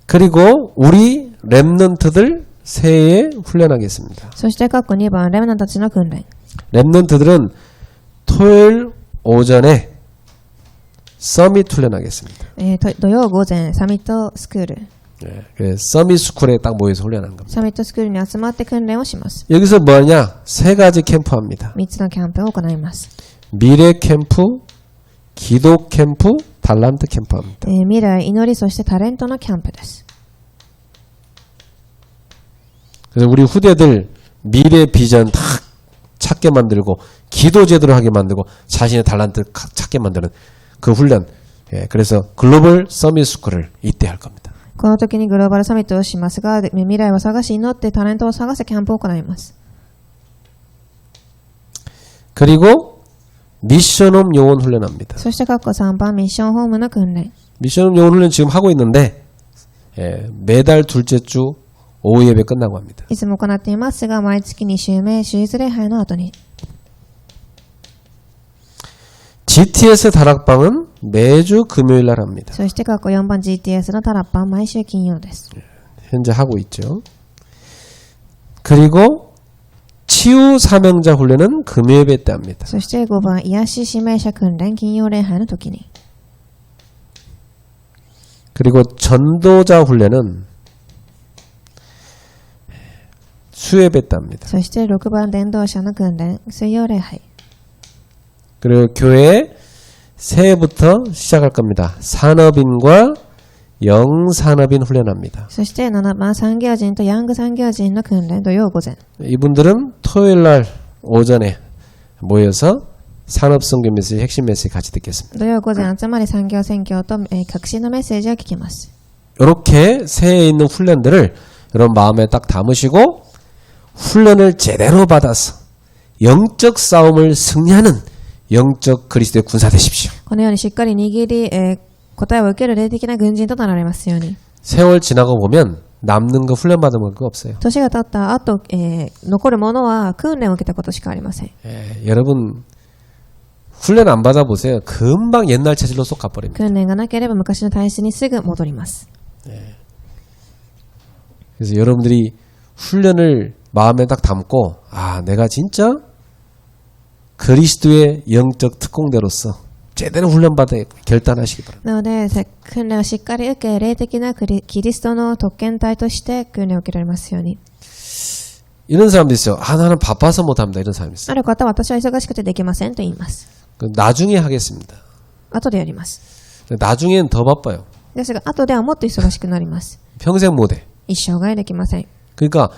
그리고 우리 랩넌트들 새해에 훈련하겠습니다. そして過去2番、レムナンたちの訓練。 랩넌트들은 토요일 오전에 서밋 훈련하겠습니다. 土曜午前、サミットスクール。 네, 서밋 스쿨에 딱 모여서 훈련하는 겁니다. サミットスクールに集まって訓練をします。 여기서 뭐하냐? 3가지 캠프합니다. 3つのキャンプを行います。 미래 캠프, 기도 캠프, 달란트 캠프합니다. 未来、祈り、そしてタレントのキャンプです。 그래서 우리 후대들 미래 비전 딱 찾게 만들고 기도 제대로 하게 만들고 자신의 달란트 찾게 만드는 그 훈련. 예, 그래서 글로벌 서밋 스쿨을 이때 할 겁니다. この時にグローバルサミットをしますが、未来を探し祈ってタレントを探すキャンプを行います。 그리고 미션홈 요원 훈련합니다. そして過去3番、ミッションホームの訓練。 미션홈 요원 훈련 지금 하고 있는데 예, 매달 둘째 주 오후 예배 끝나고 합니다. いつも行っていますが、毎月2週目、主日礼拝の後に。 GTS 다락방은 매주 금요일 날 합니다. そして過去4番 GTS のタラッパン、毎週金曜です。 현재 하고 있죠. 그리고 치유 사명자 훈련은 금요예배 때 합니다. そして5番、癒し指名者訓練、金曜礼拝の時に。 그리고 전도자 훈련은 수예배 때 합니다. そして6番、伝道者の訓練、水曜礼拝。 그리고 교회 새해부터 시작할 겁니다. 산업인과 영산업인 훈련합니다. そして7番、産業人とヤング産業人の訓練、土曜午前。 이분들은 토요일 날 오전에 모여서 산업선교 메시지 핵심 메시지 같이 듣겠습니다. 土曜午前集まり産業宣教と、革新のメッセージを聞きます。 이렇게 새해에 있는 훈련들을 여러분 마음에 딱 담으시고 훈련을 제대로 받아서 영적 싸움을 승리하는 영적 그리스도의 군사 되십시오. このようにしっかり握り、答えを受ける霊的な軍人となられますように。 세월 지나고 보면 남는 거 훈련 받은 거 없어요. 年が経った後、残るものは訓練を受けたことしかありません。 여러분 훈련 안 받아보세요. 금방 옛날 체질로 쏙 가버립니다. 訓練がなければ昔の体質にすぐ戻ります。 그래서 여러분들이 훈련을 마음에 딱 담고 아 내가 진짜 그리스도의 영적 특공대로서 제대로 훈련받아 결단하시기 바랍니다. なので、訓練をしっかり受け、霊的なキリストの特権体として訓練を受けられますように。 이런 사람도 있어요. 아 나는 바빠서 못합니다. 이런 사람이 있어요. ある方は私は忙しくてできませんと言います。 나중에 하겠습니다. 後でやります。 나중엔 더 바빠요. ですが、後ではもっと忙しくなります。 평생 못해. 一生涯できません。 그러니까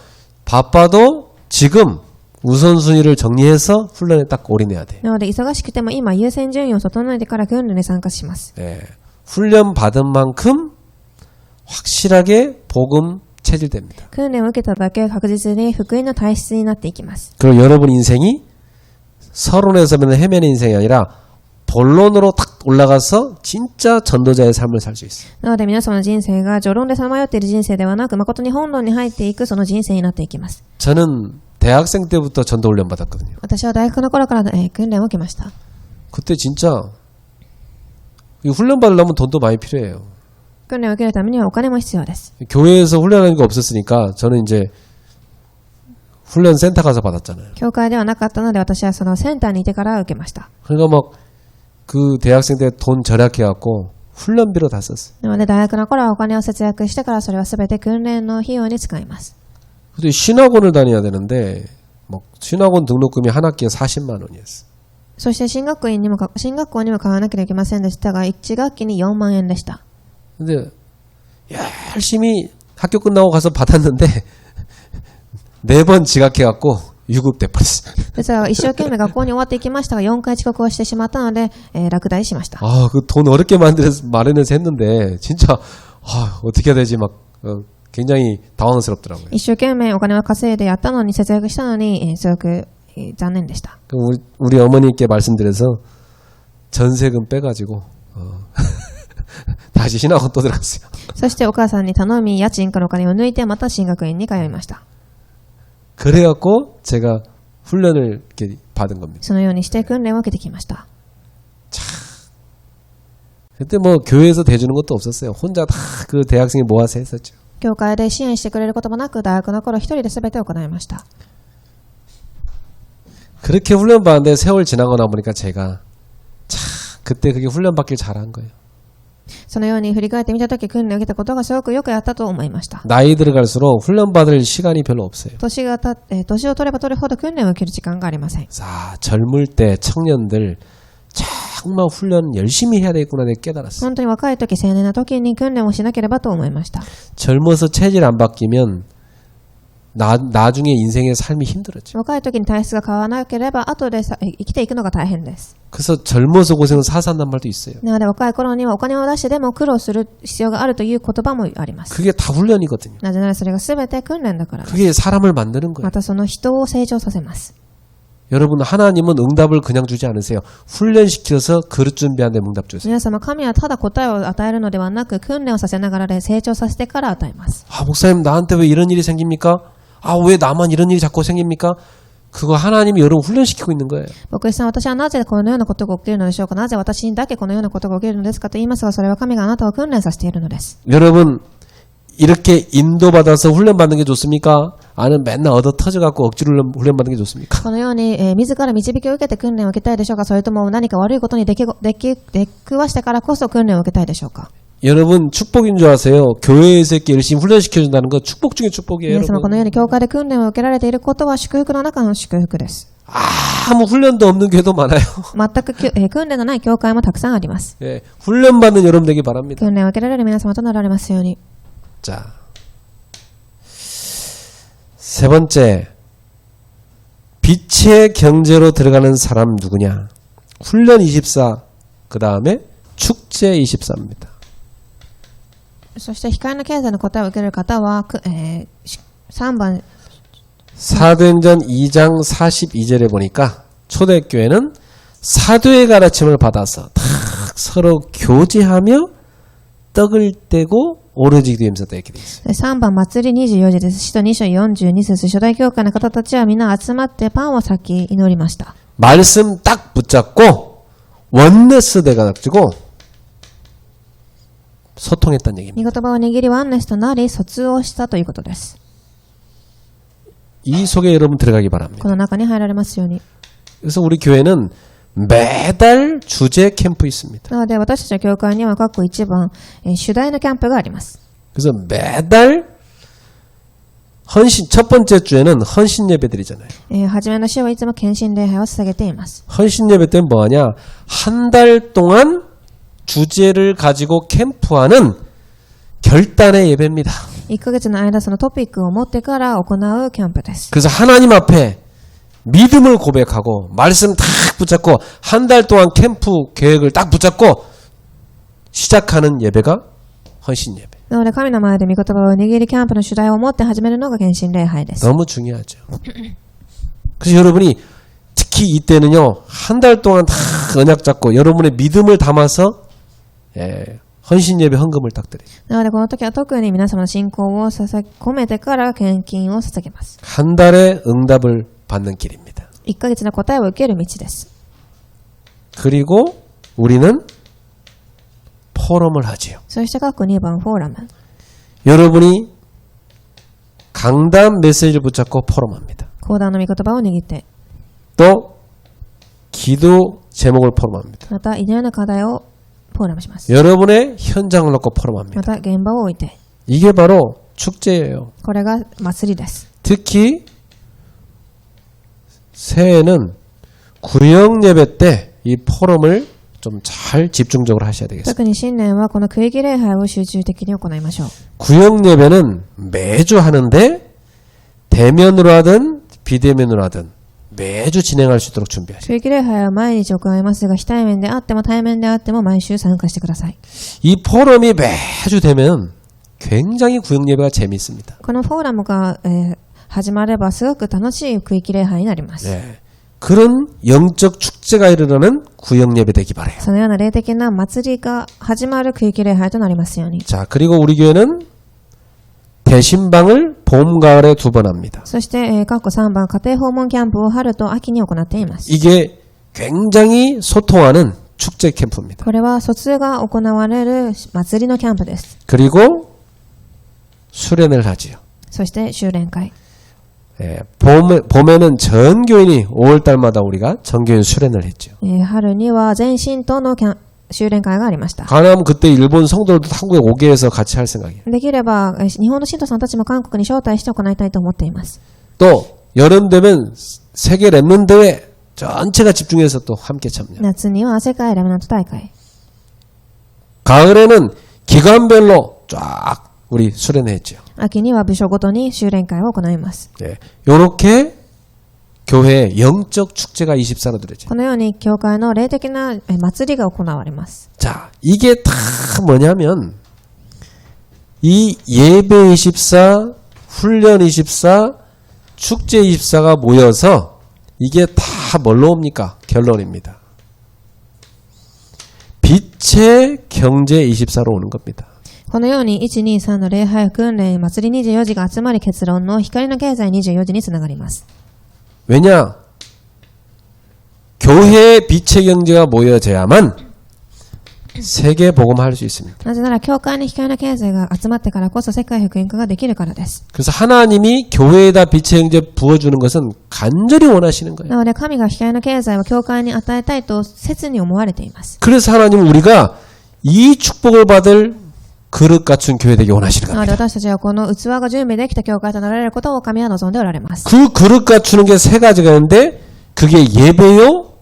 바빠도 지금 우선순위를 정리해서 훈련에 딱 올인해야 돼. なので、忙しくても今優先順位を整えてから訓練に参加します。 예. 훈련 받은 만큼 확실하게 복음 체질됩니다. 訓練を受けただけ確実に福音の体質になっていきます。 그리고 여러분 인생이 서론에서 헤매는 인생이 아니라 본론으로 탁 올라가서 진짜 전도자의 삶을 살 수 있어요. なので皆様の人生が序論でさまよっている人生ではなく、誠に本論に入っていくその人生になっていきます。 저는 대학생 때부터 전도 훈련 받았거든요. 私は大学の頃から、訓練を受けました。 그때 진짜 이 훈련 받으려면 돈도 많이 필요해요. 訓練を受けるためにはお金も必要です。 교회에서 훈련하는 게 없었으니까 저는 이제 훈련 센터 가서 받았잖아요. 教会ではなかったので、私はそのセンターにいてから受けました。 그러니까 막 그 대학생 때 돈 절약해갖고 훈련비로 다 썼어요. なので大学の頃はお金を節約してからそれは全て訓練の費用に使います。 근데 신학원을 다녀야 되는데 뭐 신학원 등록금이 한 학기에 40만 원이었어요. そして進学校にも買わなければいけませんでしたが、1学期に4万円でした。 근데 열심히 학교 끝나고 가서 받았는데 4번 지각해갖고 유급돼 버렸어요. ですが一生懸命学校に終わっていきましたが、4回遅刻をしてしまったので、落第しました。 아, 그 돈 어렵게 마련해서 했는데 진짜 어떻게 해야 되지 막 굉장히 당황스럽더라고요. 一生懸命お金を稼いでやったのに、節約したのに、すごく残念でした。 우리 어머니께 말씀드려서 전세금 빼가지고 다시 신학원 또 들어갔어요. そしてお母さんに頼み、家賃からお金を抜いてまた進学院に通いました。 그래갖고 제가 훈련을 이렇게 받은 겁니다. そのようにして訓練を受けてきました。 그때 뭐 교회에서 대주는 것도 없었어요. 혼자 다 그 대학생이 모아서 했었죠. 教会で支援してくれることもなく、大学の頃一人で全て行いました。 그렇게 훈련 받는데 세월 지나고 나보니까 제가 그때 그게 훈련 받길 잘한 거예요. そのように振り返ってみたとき、訓練を受けたことがすごくよくやったと思いました。 나이 들어갈수록 훈련 받을 시간이 별로 없어요. 年を取れば取るほど訓練を受ける時間がありません。 자, 젊을 때 청년들 정말 훈련 열심히 해야 되겠구나 내가 깨달았어요. 本当に若い時、青年の時に訓練をしなければと思いました。 젊어서 체질 안 바뀌면 나중에 인생의 삶이 힘들었죠. 若い時に体質が変わらなければ、後で生きていくのが大変です。 그래서 젊어서 고생은 사산단 말도 있어요. なので若い頃にはお金を出してでも苦労する必要があるという言葉もあります。 그게 다 훈련이거든요. なぜならそれが全て訓練だからです。 그게 사람을 만드는 거예요. またその人を成長させます。 여러분 하나님은 응답을 그냥 주지 않으세요. 훈련시켜서 그릇 준비하는데 응답 주세요. 皆様、神はただ答えを与えるのではなく、訓練をさせながらで成長させてから与えます。 아 목사님 나한테 왜 이런 일이 생깁니까? 아 왜 나만 이런 일이 자꾸 생깁니까? 그거 하나님이 여러분 훈련시키고 있는 거예요. 牧師さん、私はなぜこのようなことが起きるのでしょうか。なぜ私にだけこのようなことが起きるのですかと言いますが、それは神があなたを訓練させているのです。 여러분 이렇게 인도받아서 훈련받는 게 좋습니까? 아니면 맨날 얻어 터져갖고 억지로 훈련받는 게 좋습니까? このように、自ら導きを受けて訓練を受けたいでしょうか。それとも何か悪いことに出くわしてからこそ訓練を受けたいでしょうか。 여러분 축복인 줄 아세요? 교회에서 이렇게 열심히 훈련시켜준다는 건 축복 중에 축복이에요. 皆様、このよう 여러분. に教会で訓練を受けられていることは祝福の中の祝福です。 아무 훈련도 없는 교회도 많아요. 全く訓練のない教会もたくさんあります。 예, 훈련받는 여러분 되기 바랍니다. 訓練を受けられる皆様となられますように。 자, 세 번째, 빛의 경제로 들어가는 사람 누구냐? 훈련 24, 그 다음에 축제 24입니다. そして光の経済の答えを受ける方は、3番 사도행전 2장 42절에 보니까 초대교회는 사도의 가르침을 받아서 탁 서로 교제하며 떡을 떼고 오로지 기도하면서 이렇게 돼 있어요. 3番祭り24時です。使徒2章42節、初代教会の方たちはみんな集まってパンを裂き祈りました。 말씀 딱 붙잡고 원네스 돼가지고 소통했다는 얘기입니다. 御言葉を握りワンネスとなり疎通をしたということです。 이 속에 여러분 들어가기 바랍니다. この中に入られますように。 그래서 우리 교회는 매달 주제 캠프 있습니다. なので私たちの教会には過去一番、主題のキャンプがあります。 그래서 매달 첫 번째 주에는 헌신 예배 드리잖아요. 初めの週はいつも献身礼拝を捧げています。 헌신 예배 때는 뭐하냐? 한 달 동안 주제를 가지고 캠프하는 결단의 예배입니다. 1ヶ月の間そのトピックを持ってから行うキャンプです。 그래서 하나님 앞에 믿음을 고백하고 말씀 딱 붙잡고 한 달 동안 캠프 계획을 딱 붙잡고 시작하는 예배가 헌신 예배. なので神の前で御言葉を握りキャンプの主題を持って始めるのが献身礼拝です。 너무 중요하죠. 그래서 여러분이 특히 이때는요, 한 달 동안 다 언약 잡고 여러분의 믿음을 담아서 헌신 예배 헌금을 딱 드려요. なのでこの時は特に皆様の信仰を込めてから献金を捧げます。 한 달에 응답을 받는 길입니다. 1ヶ月の答えを受ける道です。 그리고 우리는 포럼을 하지요. そして各2番フォーラム。 여러분이 강단 메시지를 붙잡고 포럼합니다. 講談の御言葉を握って、 또 기도 제목을 포럼합니다. また祈りの課題をフォーラムします。 여러분의 현장을 놓고 포럼합니다. また現場を置いて、 이게 바로 축제예요. これが祭りです。 특히 새해에는 구역 예배 때 이 포럼을 좀 잘 집중적으로 하셔야 되겠습니다. 特に新年はこの区域礼拝を集中的に行いましょう。 구역 예배는 매주 하는데 대면으로 하든 비대면으로 하든 매주 진행할 수 있도록 준비하세요. 区域礼拝は毎日行いますが、非対面であっても対面であっても毎週参加してください。 이 포럼이 매주 되면 굉장히 구역 예배가 재미있습니다. このフォーラムが、始まればすごく楽しい区域礼拝になります。 네. 그런 영적 축제가 일어나는 구역 예배 되기 바라요. そのような霊的な祭りが始まる区域礼拝となりますように。 자, 그리고 우리 교회는 대신방을 봄, 가을에 2번 합니다. そして、過去3番家庭訪問キャンプを春と秋に行っています。 이게 굉장히 소통하는 축제 캠프입니다. これは疎通が行われる祭りのキャンプです。 그리고 수련을 하지요. そして修練会。 봄에는 전 교인이 5월달마다 우리가 전교인 수련을 했죠. 春には全信徒の修練会がありました。 가능하면 그때 일본 성도들도 한국에 오게 해서 같이 할 생각이에요. できれば日本の信徒さんたちも韓国に招待して行いたいと思っています。 또 여름 되면 세계 랩넌 대회 전체가 집중해서 또 함께 참여. 夏には世界ラムナント大会。 가을에는 기관별로 쫙 우리 수련했죠. 秋には部署ごとに修練会を行います。 네, 요렇게 교회 영적 축제가 24로 들어죠. このように教会の霊的な祭りが行われます。 자, 이게 다 뭐냐면 이 예배 24, 훈련 24, 축제 24가 모여서 이게 다 뭘로 옵니까? 결론입니다. 빛의 경제 24로 오는 겁니다. このように1、2、3の礼拝訓練祭り24時が集まり結論の光の経済24時につながります。 왜냐? 교회의 빛의 경제가 모여져야만 세계 복음화할 수 있습니다. なぜなら教会に光の経済が集まってからこそ世界福音化ができるからです。 그래서 하나님이 교회에다 빛의 경제 부어주는 것은 간절히 원하시는 거예요. なので神が光の経済を教会に与えたいと切に思われています。 그래서 하나님은 우리가 이 축복을 받을 그릇 갖춘 교회 되기 원하시는 なので 겁니다. 私たちはこの器が準備できた教会となられることを神は望んでおられます。 그 그릇 갖추는 게 세 가지가 있는데 그게 예배요,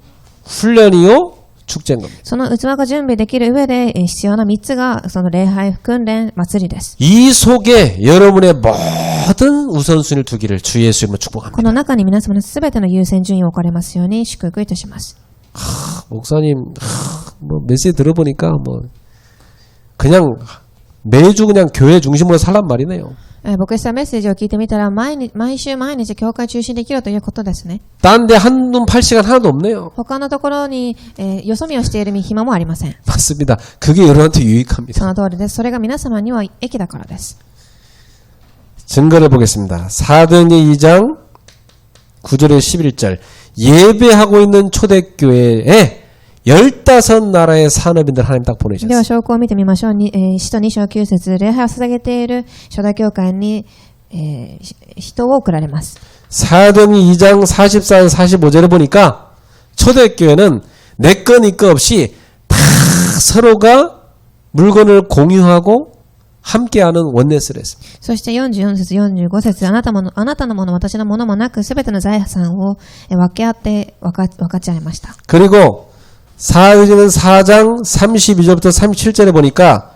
훈련이요, 축제인 겁니다. その器が準備できる上で必要な3つがその礼拝訓練祭りです。 이 속에 여러분의 모든 우선순위를 두기를 주 예수 이름으로 こ 축복합니다. の中に皆様のすべての優先順位を置かれますように祝福いたします。 목사님 뭐 메시지 들어보니까 뭐 그냥 매주 그냥 교회 중심으로 살란 말이네요. 牧師さんメッセージを聞いてみたら毎週毎日教会中心で生きろということですね。 딴 데 한눈 팔 시간 하나도 없네요. 他のところに、よそ見をしている暇もありません。 맞습니다. 그게 여러분한테 そ 유익합니다. の通りです。それが皆様には益だからです。 증거를 보겠습니다. 사도행전 2장 9절에 11절 예배하고 있는 초대교회에 15나라의 산업인들 하나님 딱 では 보내셨어요. 証拠を見てみましょう。使徒2章9節礼拝を捧げている初代教会に、人を送られます。 사도행전 2장 44, 45절에 보니까 초대교회는 내 거, 니 거 없이 다 서로가 물건을 공유하고 함께하는 원네스를 했습니다. そして44節45節あなたのもの私のものもなくすべての財産を分け合って分かち合いました。 그리고 사도행전 4장 32절부터 37절에 보니까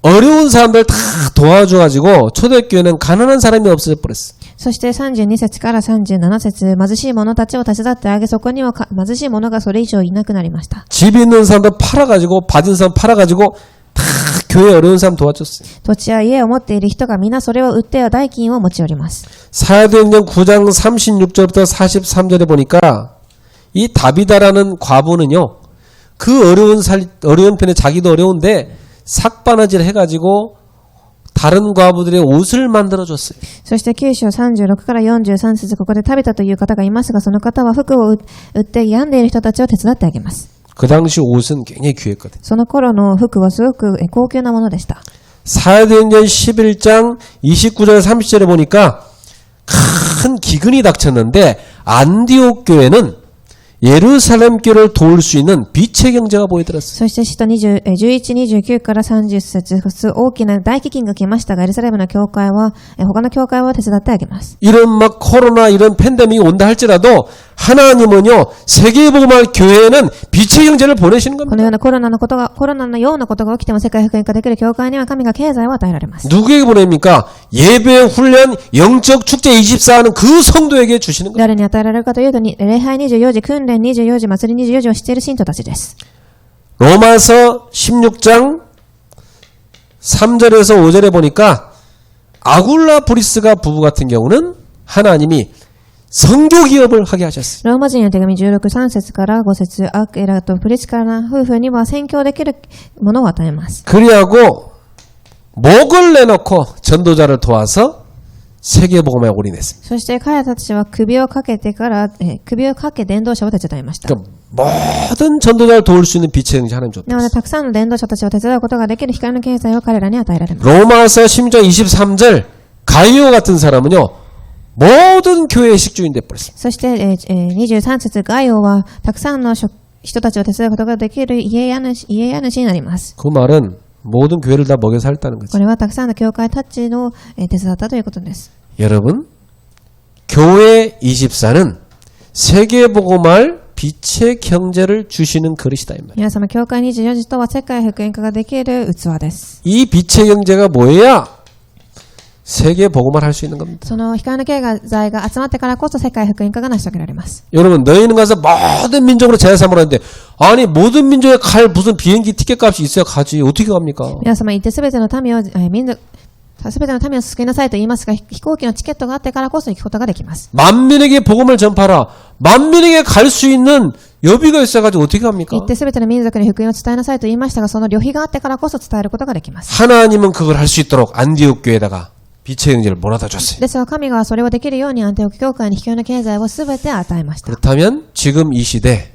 어려운 사람들 다 도와줘가지고 초대교회는 가난한 사람이 없어져 버렸어요. そして32節から37節、貧しい者たちを手伝ってあげ、そこには貧しい者がそれ以上いなくなりました。 집 있는 사람들 팔아가지고 받은 사람 팔아가지고 다 교회 어려운 사람 도와줬어요. 土地や家を持っている人が皆それを売って代金を持ち寄ります。 사도행전 9장 36절부터 43절에 보니까 이 다비다라는 과부는요, 그 어려운 편에 자기도 어려운데 삭바느질 해가지고 다른 과부들의 옷을 만들어줬어요. そして9章36から43節、ここでタビタという方がいますが、その方は服を売って病んでいる人たちを手伝ってあげます。 그 당시 옷은 굉장히 귀했거든요. その頃の服はすごく高級なものでした。 사도행전 11장 29절 30절에 보니까 큰 기근이 닥쳤는데 안디옥 교회는 예루살렘 교회를 도울 수 있는 빛의 경제가 보여들었어요. そして使徒11、29から30節、大きな大飢饉が来ましたが、エルサレムの教会は他の教会を手伝ってあげます。 이런 막 코로나 이런 팬데믹이 온다 할지라도 하나님은요, 세계복음할 교회에는 빛의 경제를 보내시는 この 겁니다. ようなコロナのようなことが起きても世界福音化できる教会には神が経済を与えられます。 누구에게 보냅니까? 예배, 훈련, 영적 축제 24하는 그 성도에게 주시는 겁니다. 誰に与えられるかというと、礼拝24時、訓練24時、祭り24時をしている信徒たちです。 로마서 16장 3절에서 5절에 보니까 아굴라 브리스가 부부 같은 경우는 하나님이 선교 기업을 하게 하셨어요. ローマ人の手紙16、3節から5節、アクエラとプリスカラ夫婦には宣教できるものを与えます。 그리하고 목을 내놓고 전도자를 도와서 세계복음에 올인했습니다. そして彼らたちは首をかけて伝道者を手伝いました。 그러니까 모든 전도자를 도울 수 있는 빛의 경제 하나님 なの 줬다. でたくさんの伝道者たちを手伝うことができる光の経済を彼らに与えられます。 로마서 16장 23절 가이오 같은 사람은요, 모든 교회의 식주인 돼버렸습니다. そして、23節、ガイオはたくさんの人たちを手伝うことができる家家主になります。 그 말은 모든 교회를 다 먹여 살렸다는 거죠. これはたくさんの教会たちの手伝ったということです。 여러분, 교회 24는 세계복음할 빛의 경제를 주시는 그릇이다 이 말이에요. 皆様、教会24時とは世界福音化ができる器です。 이 빛의 경제가 뭐야? 세계복음을 할 수 있는 겁니다. その光の経済が集まってからこそ世界福音化が成し遂げられます。 여러분, 너희는 가서 모든 민족으로 제사삼을 하는데, 아니 모든 민족에 갈 무슨 비행기 티켓값이 있어야 가지. 어떻게 갑니까? 皆様行ってすべての民を救いなさいと言いますが、飛行機のチケットがあってからこそ行くことができます。 만민에게 복음을 전파하라. 만민에게 갈 수 있는 여비가 있어가지고 어떻게 합니까? 行ってすべての民族に福音を伝えなさいと言いましたが、その旅費があってからこそ伝えることができます。 하나님은 그걸 할 수 있도록 안디옥 교회에다가 빛의 경제를 몰아다 줬어요. ですが神がそれをできるようにアンテオキ教会に光の経済をすべて与えました。 그렇다면 지금 이 시대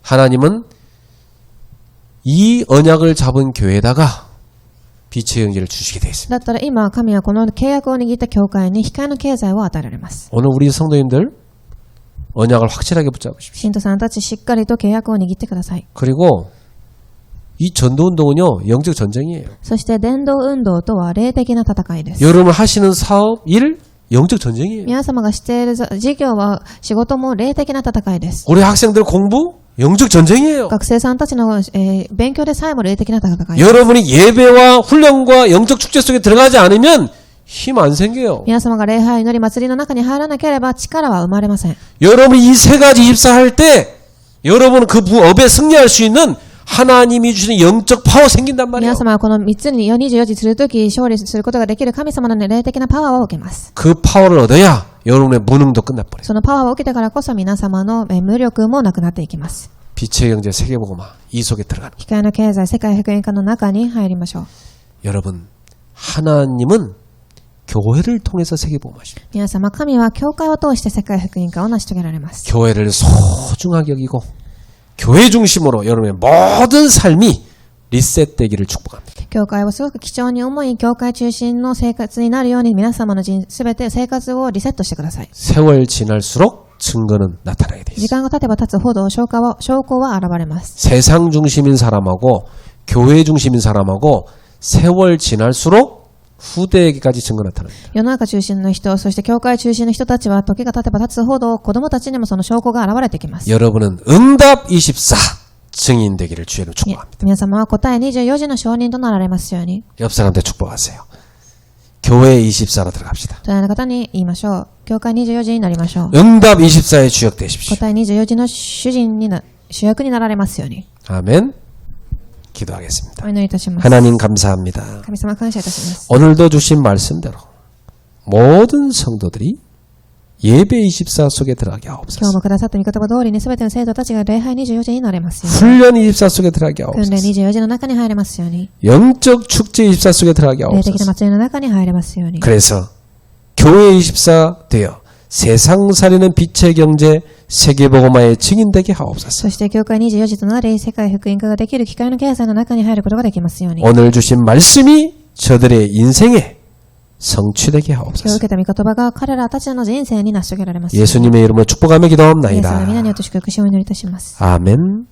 하나님은 이 언약을 잡은 교회에다가 빛의 경제를 주시게 되어 있습니다. だったら今神はこの契約を握った教会に光の経済を与えられます。 오늘 우리 성도님들 언약을 확실하게 붙잡으십시오. 信徒さんたちしっかりと契約を握ってください。 그리고 이 전도운동은요, 영적 전쟁이에요. そして伝道運動とは霊的な戦いです。 여러분 하시는 사업, 일, 영적 전쟁이에요. 皆様がしている事業は仕事も霊的な戦いです。 우리 학생들 공부, 영적 전쟁이에요. 学生さんたちの、勉強でさえも霊的な戦いです。 여러분이 예배와 훈련과 영적 축제 속에 들어가지 않으면 힘 안 생겨요. 皆様が礼拝、祈り、祭りの中に入らなければ力は生まれません。 여러분이 이 세 가지 24 할 때 여러분은 그 업에 승리할 수 있는 하나님이 주시는 영적 파워 생긴단 말이에요. 皆様はこの3つに24時するとき勝利することができる神様の霊的なパワーを受けます。 그 파워를 얻어야 여러분의 무능도 끝나버려요. そのパワーを受けてからこそ皆様の無力もなくなっていきます。 빛의 경제 세계복음화 이 속에 들어가는 거예요. 光の経済世界福音化の中に入りましょう。 여러분, 하나님은 교회를 통해서 세계복음하십니다. 皆様、神は教会を通して世界福音化を成し遂げられます。 교회를 소중하게 여기고 교회 중심으로 여러분의 모든 삶이 리셋되기를 축복합니다. 教会をすごく貴重に思い、教会中心の生活になるように皆様のすべて生活をリセットしてください。 세월 지날수록 증거는 나타나게 돼 時 있어요. 間が経てば経つほど証拠は現れます。 세상 중심인 사람하고 교회 중심인 사람하고 세월 지날수록 후대에게까지 증거 나타납니다. 世の中中心の人、そして教会中心の人たちは時が経てば経つほど子供たちにもその証拠が現れてきます。 여러분은 응답 24 증인 되기를 주의로 축복합니다. 皆様は答え24時の証人となられますように。 옆 사람한테 축복하세요. 교회 24로 들어갑시다. 隣の方に言いましょう。教会24時になりましょう。 응답 24의 주역 되십시오. 答え24時の主役になられますように。 아멘. 기도하겠습니다. お祈りいたします。 하나님 감사합니다. 神様感謝いたします。 오늘도 주신 말씀대로 모든 성도들이 예배 24 속에 들어가게 今日 하옵소서. もくださった御言葉通りに全ての生徒たちが礼拝24時になれますように。 훈련 24 속에 들어가게 訓練 하옵소서. 24時の中に入れますように。 영적 축제 24 속에 들어가게 霊的な 하옵소서. 祭りの中に入れますように。 그래서 교회 24 되어 세상 살리는 빛의 경제 세계복음화의 증인되게 하옵소서. そして教会24時となり、世界福音化ができる機会の経済の中に入ることができますように。 오늘 주신 말씀이 저들의 인생에 성취되게 今日受 하옵소서. けた御言葉が彼らたちの人生に成し遂げられますように。 예수님의 이름으로 축복하며 イエスの皆によ 기도합나이다. って祝福しをお祈りいたします。 아멘.